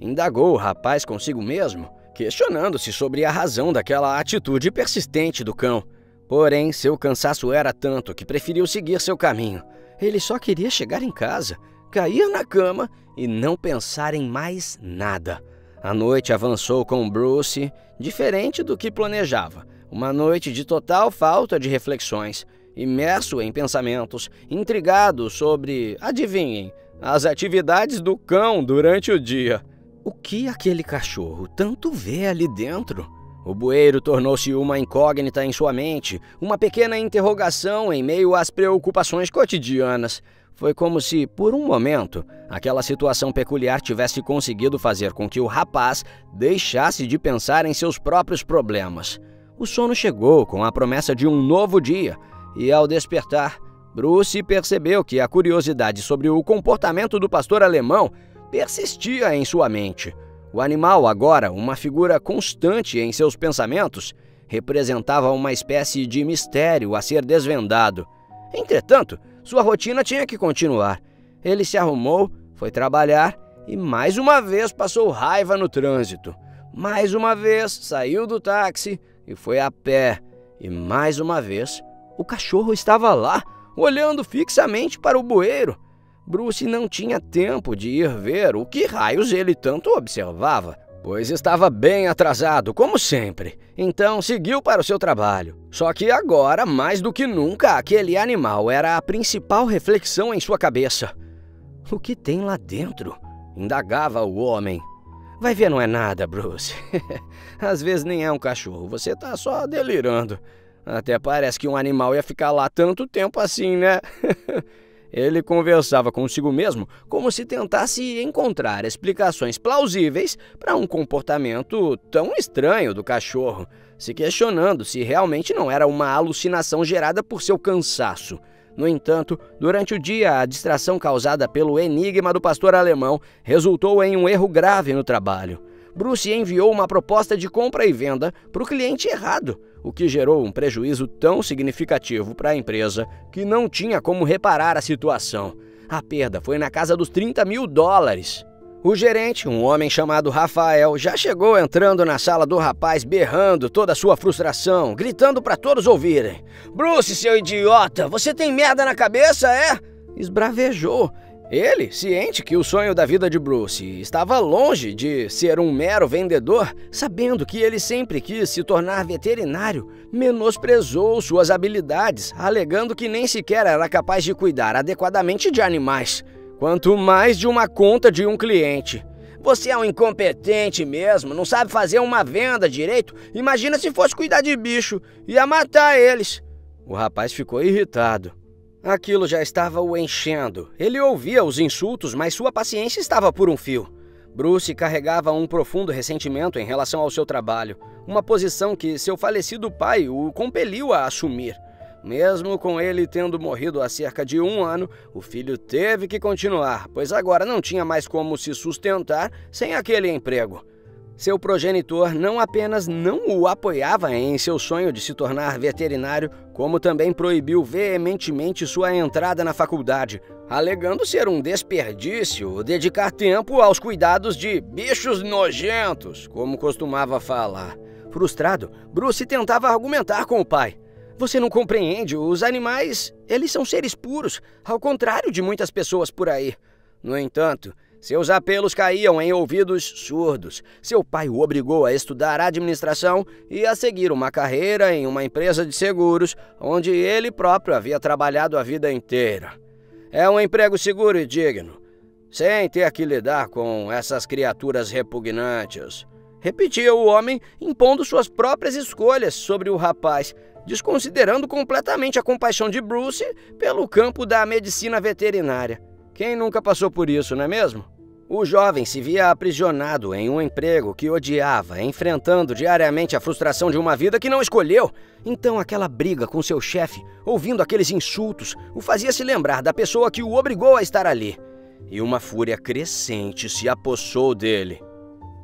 indagou o rapaz consigo mesmo, questionando-se sobre a razão daquela atitude persistente do cão. Porém, seu cansaço era tanto que preferiu seguir seu caminho. Ele só queria chegar em casa, cair na cama e não pensar em mais nada. A noite avançou com Bruce, diferente do que planejava. Uma noite de total falta de reflexões, imerso em pensamentos, intrigado sobre, adivinhem, as atividades do cão durante o dia. O que aquele cachorro tanto vê ali dentro? O bueiro tornou-se uma incógnita em sua mente, uma pequena interrogação em meio às preocupações cotidianas. Foi como se, por um momento, aquela situação peculiar tivesse conseguido fazer com que o rapaz deixasse de pensar em seus próprios problemas. O sono chegou com a promessa de um novo dia, e ao despertar, Bruce percebeu que a curiosidade sobre o comportamento do pastor alemão persistia em sua mente. O animal, agora uma figura constante em seus pensamentos, representava uma espécie de mistério a ser desvendado. Entretanto, sua rotina tinha que continuar. Ele se arrumou, foi trabalhar e mais uma vez passou raiva no trânsito. Mais uma vez saiu do táxi e foi a pé. E mais uma vez o cachorro estava lá, olhando fixamente para o bueiro. Bruce não tinha tempo de ir ver o que raios ele tanto observava, pois estava bem atrasado, como sempre. Então seguiu para o seu trabalho. Só que agora, mais do que nunca, aquele animal era a principal reflexão em sua cabeça. "O que tem lá dentro?" indagava o homem. "Vai ver, não é nada, Bruce. Às vezes nem é um cachorro, você tá só delirando. Até parece que um animal ia ficar lá tanto tempo assim, né?" Ele conversava consigo mesmo como se tentasse encontrar explicações plausíveis para um comportamento tão estranho do cachorro, se questionando se realmente não era uma alucinação gerada por seu cansaço. No entanto, durante o dia, a distração causada pelo enigma do pastor alemão resultou em um erro grave no trabalho. Bruce enviou uma proposta de compra e venda para o cliente errado, o que gerou um prejuízo tão significativo para a empresa que não tinha como reparar a situação. A perda foi na casa dos $30.000. O gerente, um homem chamado Rafael, já chegou entrando na sala do rapaz berrando toda a sua frustração, gritando para todos ouvirem. "Bruce, seu idiota, você tem merda na cabeça, é?" esbravejou. Ele, ciente que o sonho da vida de Bruce estava longe de ser um mero vendedor, sabendo que ele sempre quis se tornar veterinário, menosprezou suas habilidades, alegando que nem sequer era capaz de cuidar adequadamente de animais, quanto mais de uma conta de um cliente. "Você é um incompetente mesmo, não sabe fazer uma venda direito? Imagina se fosse cuidar de bicho, ia matar eles." O rapaz ficou irritado. Aquilo já estava o enchendo. Ele ouvia os insultos, mas sua paciência estava por um fio. Bruce carregava um profundo ressentimento em relação ao seu trabalho, uma posição que seu falecido pai o compeliu a assumir. Mesmo com ele tendo morrido há cerca de 1 ano, o filho teve que continuar, pois agora não tinha mais como se sustentar sem aquele emprego. Seu progenitor não apenas não o apoiava em seu sonho de se tornar veterinário, como também proibiu veementemente sua entrada na faculdade, alegando ser um desperdício dedicar tempo aos cuidados de bichos nojentos, como costumava falar. Frustrado, Bruce tentava argumentar com o pai. "Você não compreende, os animais, eles são seres puros, ao contrário de muitas pessoas por aí." No entanto, seus apelos caíam em ouvidos surdos. Seu pai o obrigou a estudar administração e a seguir uma carreira em uma empresa de seguros, onde ele próprio havia trabalhado a vida inteira. "É um emprego seguro e digno, sem ter que lidar com essas criaturas repugnantes", repetia o homem, impondo suas próprias escolhas sobre o rapaz, desconsiderando completamente a compaixão de Bruce pelo campo da medicina veterinária. Quem nunca passou por isso, não é mesmo? O jovem se via aprisionado em um emprego que odiava, enfrentando diariamente a frustração de uma vida que não escolheu. Então aquela briga com seu chefe, ouvindo aqueles insultos, o fazia se lembrar da pessoa que o obrigou a estar ali. E uma fúria crescente se apossou dele.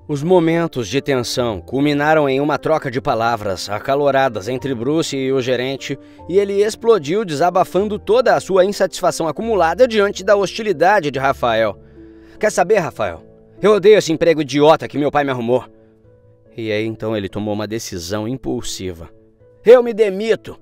Os momentos de tensão culminaram em uma troca de palavras acaloradas entre Bruce e o gerente, e ele explodiu desabafando toda a sua insatisfação acumulada diante da hostilidade de Rafael. Quer saber, Rafael? Eu odeio esse emprego idiota que meu pai me arrumou. E aí então ele tomou uma decisão impulsiva. Eu me demito!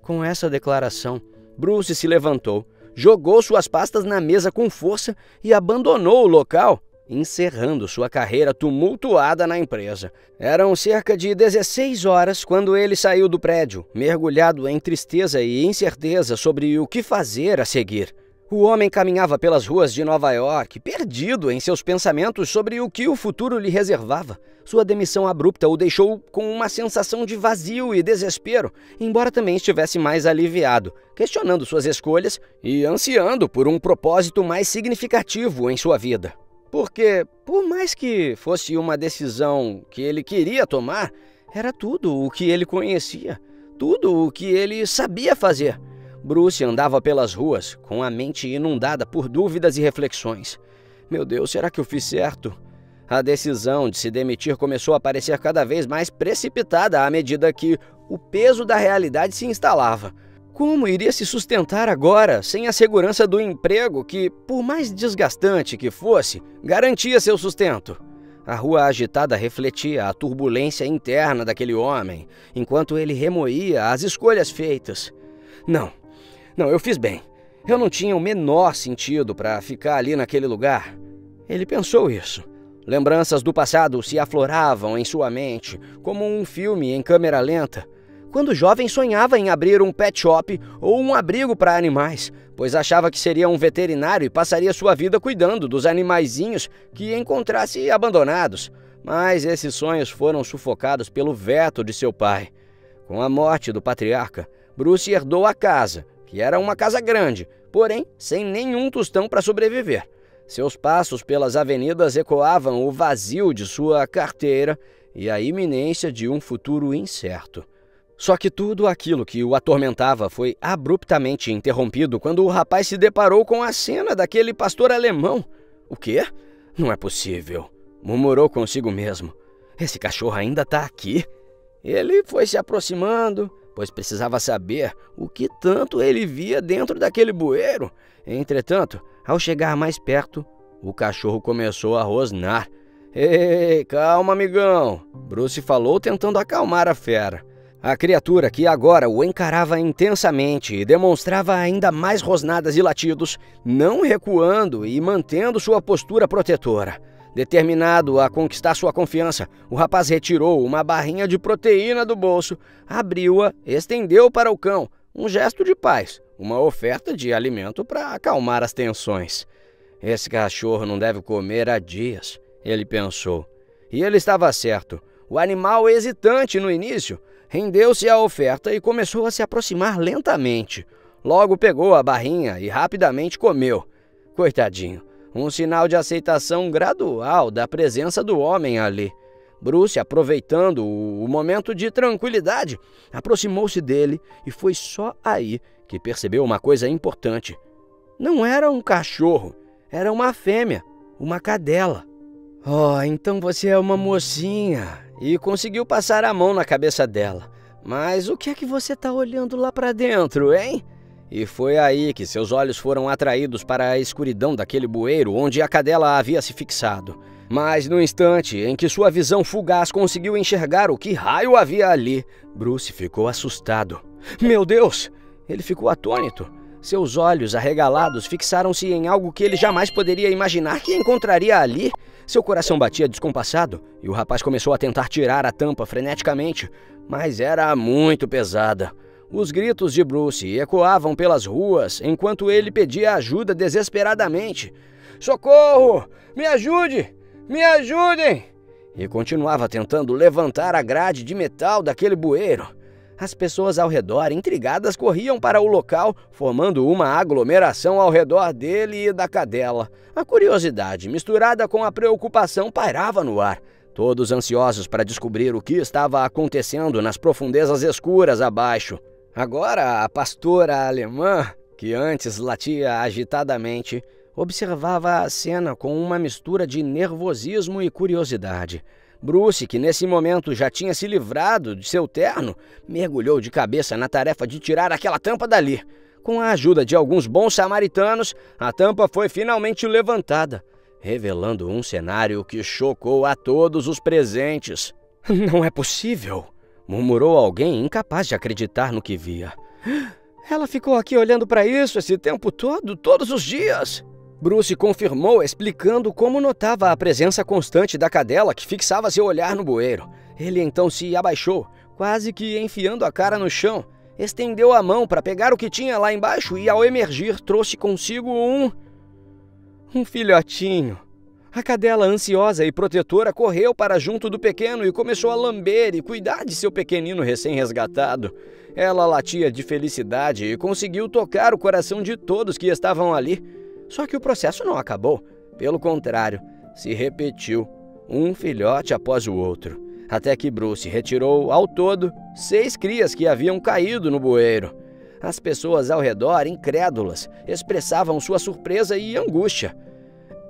Com essa declaração, Bruce se levantou, jogou suas pastas na mesa com força e abandonou o local, encerrando sua carreira tumultuada na empresa. Eram cerca de 16 horas quando ele saiu do prédio, mergulhado em tristeza e incerteza sobre o que fazer a seguir. O homem caminhava pelas ruas de Nova York, perdido em seus pensamentos sobre o que o futuro lhe reservava. Sua demissão abrupta o deixou com uma sensação de vazio e desespero, embora também estivesse mais aliviado, questionando suas escolhas e ansiando por um propósito mais significativo em sua vida. Porque, por mais que fosse uma decisão que ele queria tomar, era tudo o que ele conhecia, tudo o que ele sabia fazer. Bruce andava pelas ruas, com a mente inundada por dúvidas e reflexões. Meu Deus, será que eu fiz certo? A decisão de se demitir começou a parecer cada vez mais precipitada à medida que o peso da realidade se instalava. Como iria se sustentar agora, sem a segurança do emprego que, por mais desgastante que fosse, garantia seu sustento? A rua agitada refletia a turbulência interna daquele homem, enquanto ele remoía as escolhas feitas. Não, eu fiz bem. Eu não tinha o menor sentido para ficar ali naquele lugar. Ele pensou isso. Lembranças do passado se afloravam em sua mente, como um filme em câmera lenta. Quando jovem sonhava em abrir um pet shop ou um abrigo para animais, pois achava que seria um veterinário e passaria sua vida cuidando dos animaizinhos que encontrasse abandonados. Mas esses sonhos foram sufocados pelo veto de seu pai. Com a morte do patriarca, Bruce herdou a casa, que era uma casa grande, porém sem nenhum tostão para sobreviver. Seus passos pelas avenidas ecoavam o vazio de sua carteira e a iminência de um futuro incerto. Só que tudo aquilo que o atormentava foi abruptamente interrompido quando o rapaz se deparou com a cena daquele pastor alemão. O quê? Não é possível, murmurou consigo mesmo. Esse cachorro ainda está aqui? Ele foi se aproximando, pois precisava saber o que tanto ele via dentro daquele bueiro. Entretanto, ao chegar mais perto, o cachorro começou a rosnar. Ei, calma, amigão, Bruce falou tentando acalmar a fera. A criatura, que agora o encarava intensamente e demonstrava ainda mais rosnadas e latidos, não recuando e mantendo sua postura protetora. Determinado a conquistar sua confiança, o rapaz retirou uma barrinha de proteína do bolso, abriu-a, estendeu para o cão, um gesto de paz, uma oferta de alimento para acalmar as tensões. Esse cachorro não deve comer há dias, ele pensou. E ele estava certo. O animal, hesitante no início, rendeu-se à oferta e começou a se aproximar lentamente. Logo pegou a barrinha e rapidamente comeu. Coitadinho. Um sinal de aceitação gradual da presença do homem ali. Bruce, aproveitando o momento de tranquilidade, aproximou-se dele e foi só aí que percebeu uma coisa importante. Não era um cachorro, era uma fêmea, uma cadela. Oh, então você é uma mocinha. E conseguiu passar a mão na cabeça dela. Mas o que é que você está olhando lá para dentro, hein? E foi aí que seus olhos foram atraídos para a escuridão daquele bueiro onde a cadela havia se fixado. Mas no instante em que sua visão fugaz conseguiu enxergar o que raio havia ali, Bruce ficou assustado. Meu Deus! Ele ficou atônito. Seus olhos arregalados fixaram-se em algo que ele jamais poderia imaginar que encontraria ali. Seu coração batia descompassado e o rapaz começou a tentar tirar a tampa freneticamente, mas era muito pesada. Os gritos de Bruce ecoavam pelas ruas enquanto ele pedia ajuda desesperadamente. Socorro! Me ajude! Me ajudem! E continuava tentando levantar a grade de metal daquele bueiro. As pessoas ao redor, intrigadas, corriam para o local, formando uma aglomeração ao redor dele e da cadela. A curiosidade, misturada com a preocupação, pairava no ar. Todos ansiosos para descobrir o que estava acontecendo nas profundezas escuras abaixo. Agora, a pastora alemã, que antes latia agitadamente, observava a cena com uma mistura de nervosismo e curiosidade. Bruce, que nesse momento já tinha se livrado de seu terno, mergulhou de cabeça na tarefa de tirar aquela tampa dali. Com a ajuda de alguns bons samaritanos, a tampa foi finalmente levantada, revelando um cenário que chocou a todos os presentes. "Não é possível", murmurou alguém incapaz de acreditar no que via. "Ela ficou aqui olhando para isso esse tempo todo, todos os dias." Bruce confirmou, explicando como notava a presença constante da cadela que fixava seu olhar no bueiro. Ele então se abaixou, quase que enfiando a cara no chão, estendeu a mão para pegar o que tinha lá embaixo e, ao emergir, trouxe consigo um filhotinho. A cadela, ansiosa e protetora, correu para junto do pequeno e começou a lamber e cuidar de seu pequenino recém-resgatado. Ela latia de felicidade e conseguiu tocar o coração de todos que estavam ali. Só que o processo não acabou. Pelo contrário, se repetiu, um filhote após o outro, até que Bruce retirou, ao todo, 6 crias que haviam caído no bueiro. As pessoas ao redor, incrédulas, expressavam sua surpresa e angústia.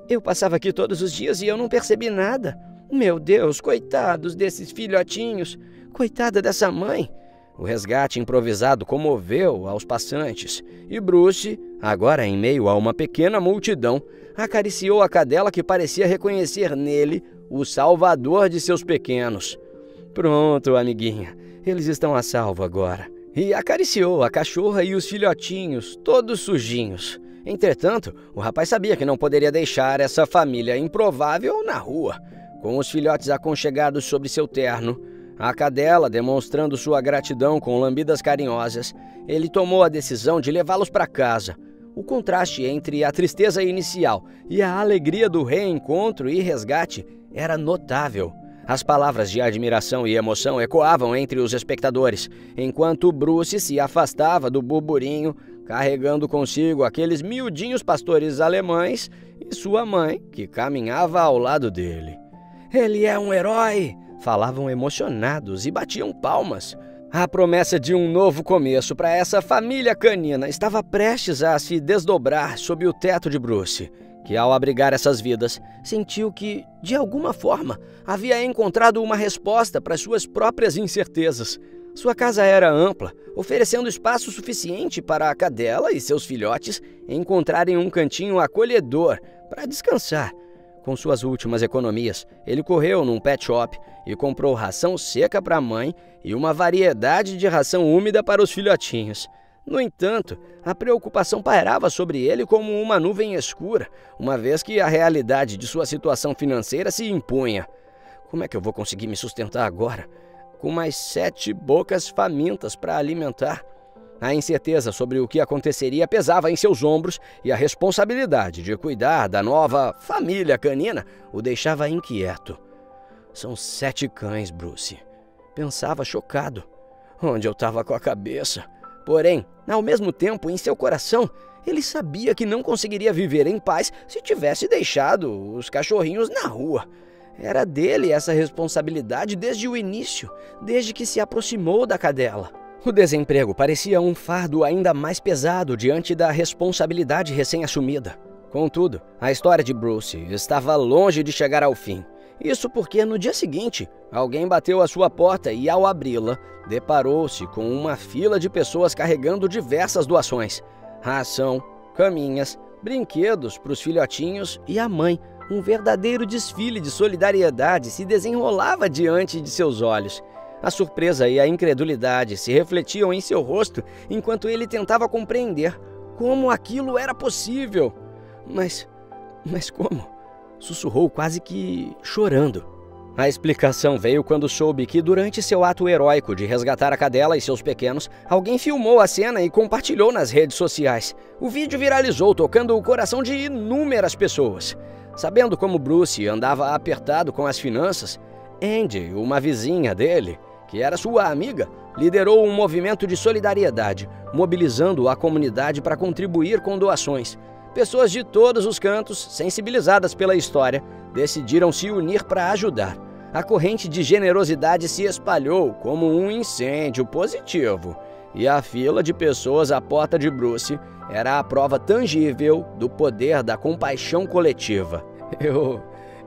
"Eu passava aqui todos os dias e eu não percebi nada. Meu Deus, coitados desses filhotinhos, coitada dessa mãe." O resgate improvisado comoveu aos passantes, e Bruce, agora em meio a uma pequena multidão, acariciou a cadela que parecia reconhecer nele o salvador de seus pequenos. "Pronto, amiguinha, eles estão a salvo agora." E acariciou a cachorra e os filhotinhos, todos sujinhos. Entretanto, o rapaz sabia que não poderia deixar essa família improvável na rua. Com os filhotes aconchegados sobre seu terno, a cadela demonstrando sua gratidão com lambidas carinhosas, ele tomou a decisão de levá-los para casa. O contraste entre a tristeza inicial e a alegria do reencontro e resgate era notável. As palavras de admiração e emoção ecoavam entre os espectadores, enquanto Bruce se afastava do burburinho, carregando consigo aqueles miudinhos pastores alemães e sua mãe, que caminhava ao lado dele. "Ele é um herói!" falavam emocionados e batiam palmas. A promessa de um novo começo para essa família canina estava prestes a se desdobrar sob o teto de Bruce, que, ao abrigar essas vidas, sentiu que, de alguma forma, havia encontrado uma resposta para suas próprias incertezas. Sua casa era ampla, oferecendo espaço suficiente para a cadela e seus filhotes encontrarem um cantinho acolhedor para descansar. Com suas últimas economias, ele correu num pet shop e comprou ração seca para a mãe e uma variedade de ração úmida para os filhotinhos. No entanto, a preocupação pairava sobre ele como uma nuvem escura, uma vez que a realidade de sua situação financeira se impunha. "Como é que eu vou conseguir me sustentar agora, com mais 7 bocas famintas para alimentar?" A incerteza sobre o que aconteceria pesava em seus ombros e a responsabilidade de cuidar da nova família canina o deixava inquieto. "São 7 cães, Bruce", pensava chocado. "Onde eu estava com a cabeça?" Porém, ao mesmo tempo, em seu coração, ele sabia que não conseguiria viver em paz se tivesse deixado os cachorrinhos na rua. Era dele essa responsabilidade desde o início, desde que se aproximou da cadela. O desemprego parecia um fardo ainda mais pesado diante da responsabilidade recém-assumida. Contudo, a história de Bruce estava longe de chegar ao fim. Isso porque no dia seguinte, alguém bateu à sua porta e, ao abri-la, deparou-se com uma fila de pessoas carregando diversas doações: ração, caminhas, brinquedos para os filhotinhos e a mãe. Um verdadeiro desfile de solidariedade se desenrolava diante de seus olhos. A surpresa e a incredulidade se refletiam em seu rosto enquanto ele tentava compreender como aquilo era possível. Mas como? Sussurrou quase que chorando. A explicação veio quando soube que, durante seu ato heróico de resgatar a cadela e seus pequenos, alguém filmou a cena e compartilhou nas redes sociais. O vídeo viralizou, tocando o coração de inúmeras pessoas. Sabendo como Bruce andava apertado com as finanças, Andy, uma vizinha dele, que era sua amiga, liderou um movimento de solidariedade, mobilizando a comunidade para contribuir com doações. Pessoas de todos os cantos, sensibilizadas pela história, decidiram se unir para ajudar. A corrente de generosidade se espalhou como um incêndio positivo. e a fila de pessoas à porta de Bruce era a prova tangível do poder da compaixão coletiva.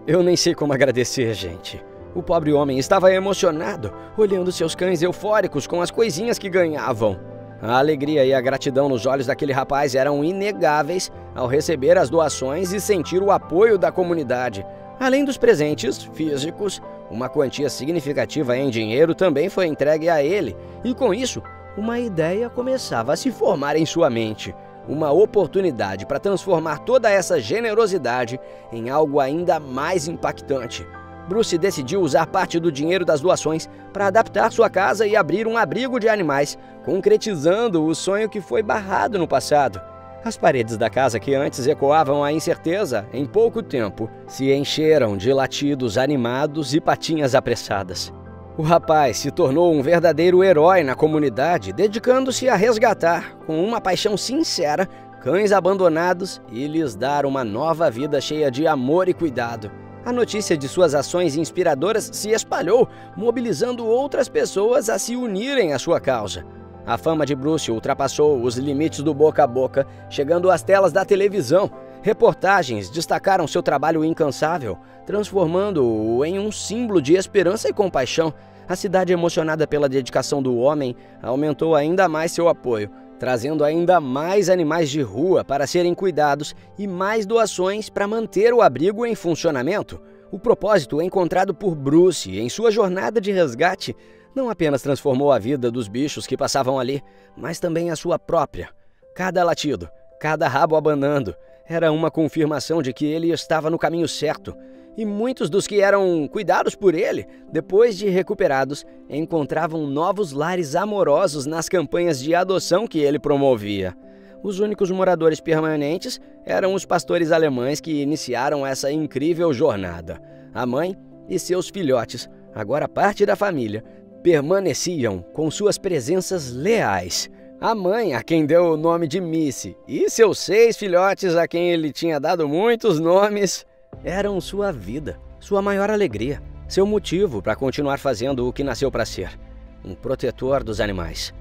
Eu nem sei como agradecer, gente. O pobre homem estava emocionado, olhando seus cães eufóricos com as coisinhas que ganhavam. A alegria e a gratidão nos olhos daquele rapaz eram inegáveis ao receber as doações e sentir o apoio da comunidade. Além dos presentes físicos, uma quantia significativa em dinheiro também foi entregue a ele, e com isso, uma ideia começava a se formar em sua mente. Uma oportunidade para transformar toda essa generosidade em algo ainda mais impactante. Bruce decidiu usar parte do dinheiro das doações para adaptar sua casa e abrir um abrigo de animais, concretizando o sonho que foi barrado no passado. As paredes da casa, que antes ecoavam a incerteza, em pouco tempo se encheram de latidos animados e patinhas apressadas. O rapaz se tornou um verdadeiro herói na comunidade, dedicando-se a resgatar, com uma paixão sincera, cães abandonados e lhes dar uma nova vida cheia de amor e cuidado. A notícia de suas ações inspiradoras se espalhou, mobilizando outras pessoas a se unirem à sua causa. A fama de Bruce ultrapassou os limites do boca a boca, chegando às telas da televisão. Reportagens destacaram seu trabalho incansável, transformando-o em um símbolo de esperança e compaixão. A cidade, emocionada pela dedicação do homem, aumentou ainda mais seu apoio, trazendo ainda mais animais de rua para serem cuidados e mais doações para manter o abrigo em funcionamento. O propósito encontrado por Bruce em sua jornada de resgate não apenas transformou a vida dos bichos que passavam ali, mas também a sua própria. Cada latido, cada rabo abanando, era uma confirmação de que ele estava no caminho certo. E muitos dos que eram cuidados por ele, depois de recuperados, encontravam novos lares amorosos nas campanhas de adoção que ele promovia. Os únicos moradores permanentes eram os pastores alemães que iniciaram essa incrível jornada. A mãe e seus filhotes, agora parte da família, permaneciam com suas presenças leais. A mãe, a quem deu o nome de Missy, e seus 6 filhotes, a quem ele tinha dado muitos nomes, eram sua vida, sua maior alegria, seu motivo para continuar fazendo o que nasceu para ser, um protetor dos animais.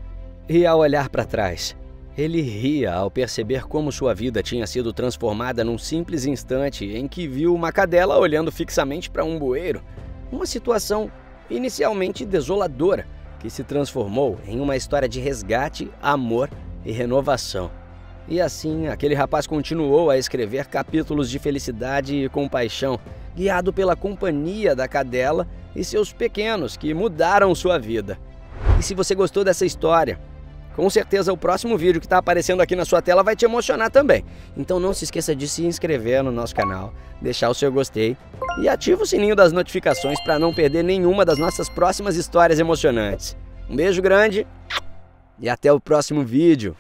E ao olhar para trás, ele ria ao perceber como sua vida tinha sido transformada num simples instante em que viu uma cadela olhando fixamente para um bueiro, uma situação inicialmente desoladora, que se transformou em uma história de resgate, amor e renovação. E assim, aquele rapaz continuou a escrever capítulos de felicidade e compaixão, guiado pela companhia da cadela e seus pequenos que mudaram sua vida. E se você gostou dessa história, com certeza o próximo vídeo que está aparecendo aqui na sua tela vai te emocionar também. Então não se esqueça de se inscrever no nosso canal, deixar o seu gostei e ativa o sininho das notificações para não perder nenhuma das nossas próximas histórias emocionantes. Um beijo grande e até o próximo vídeo.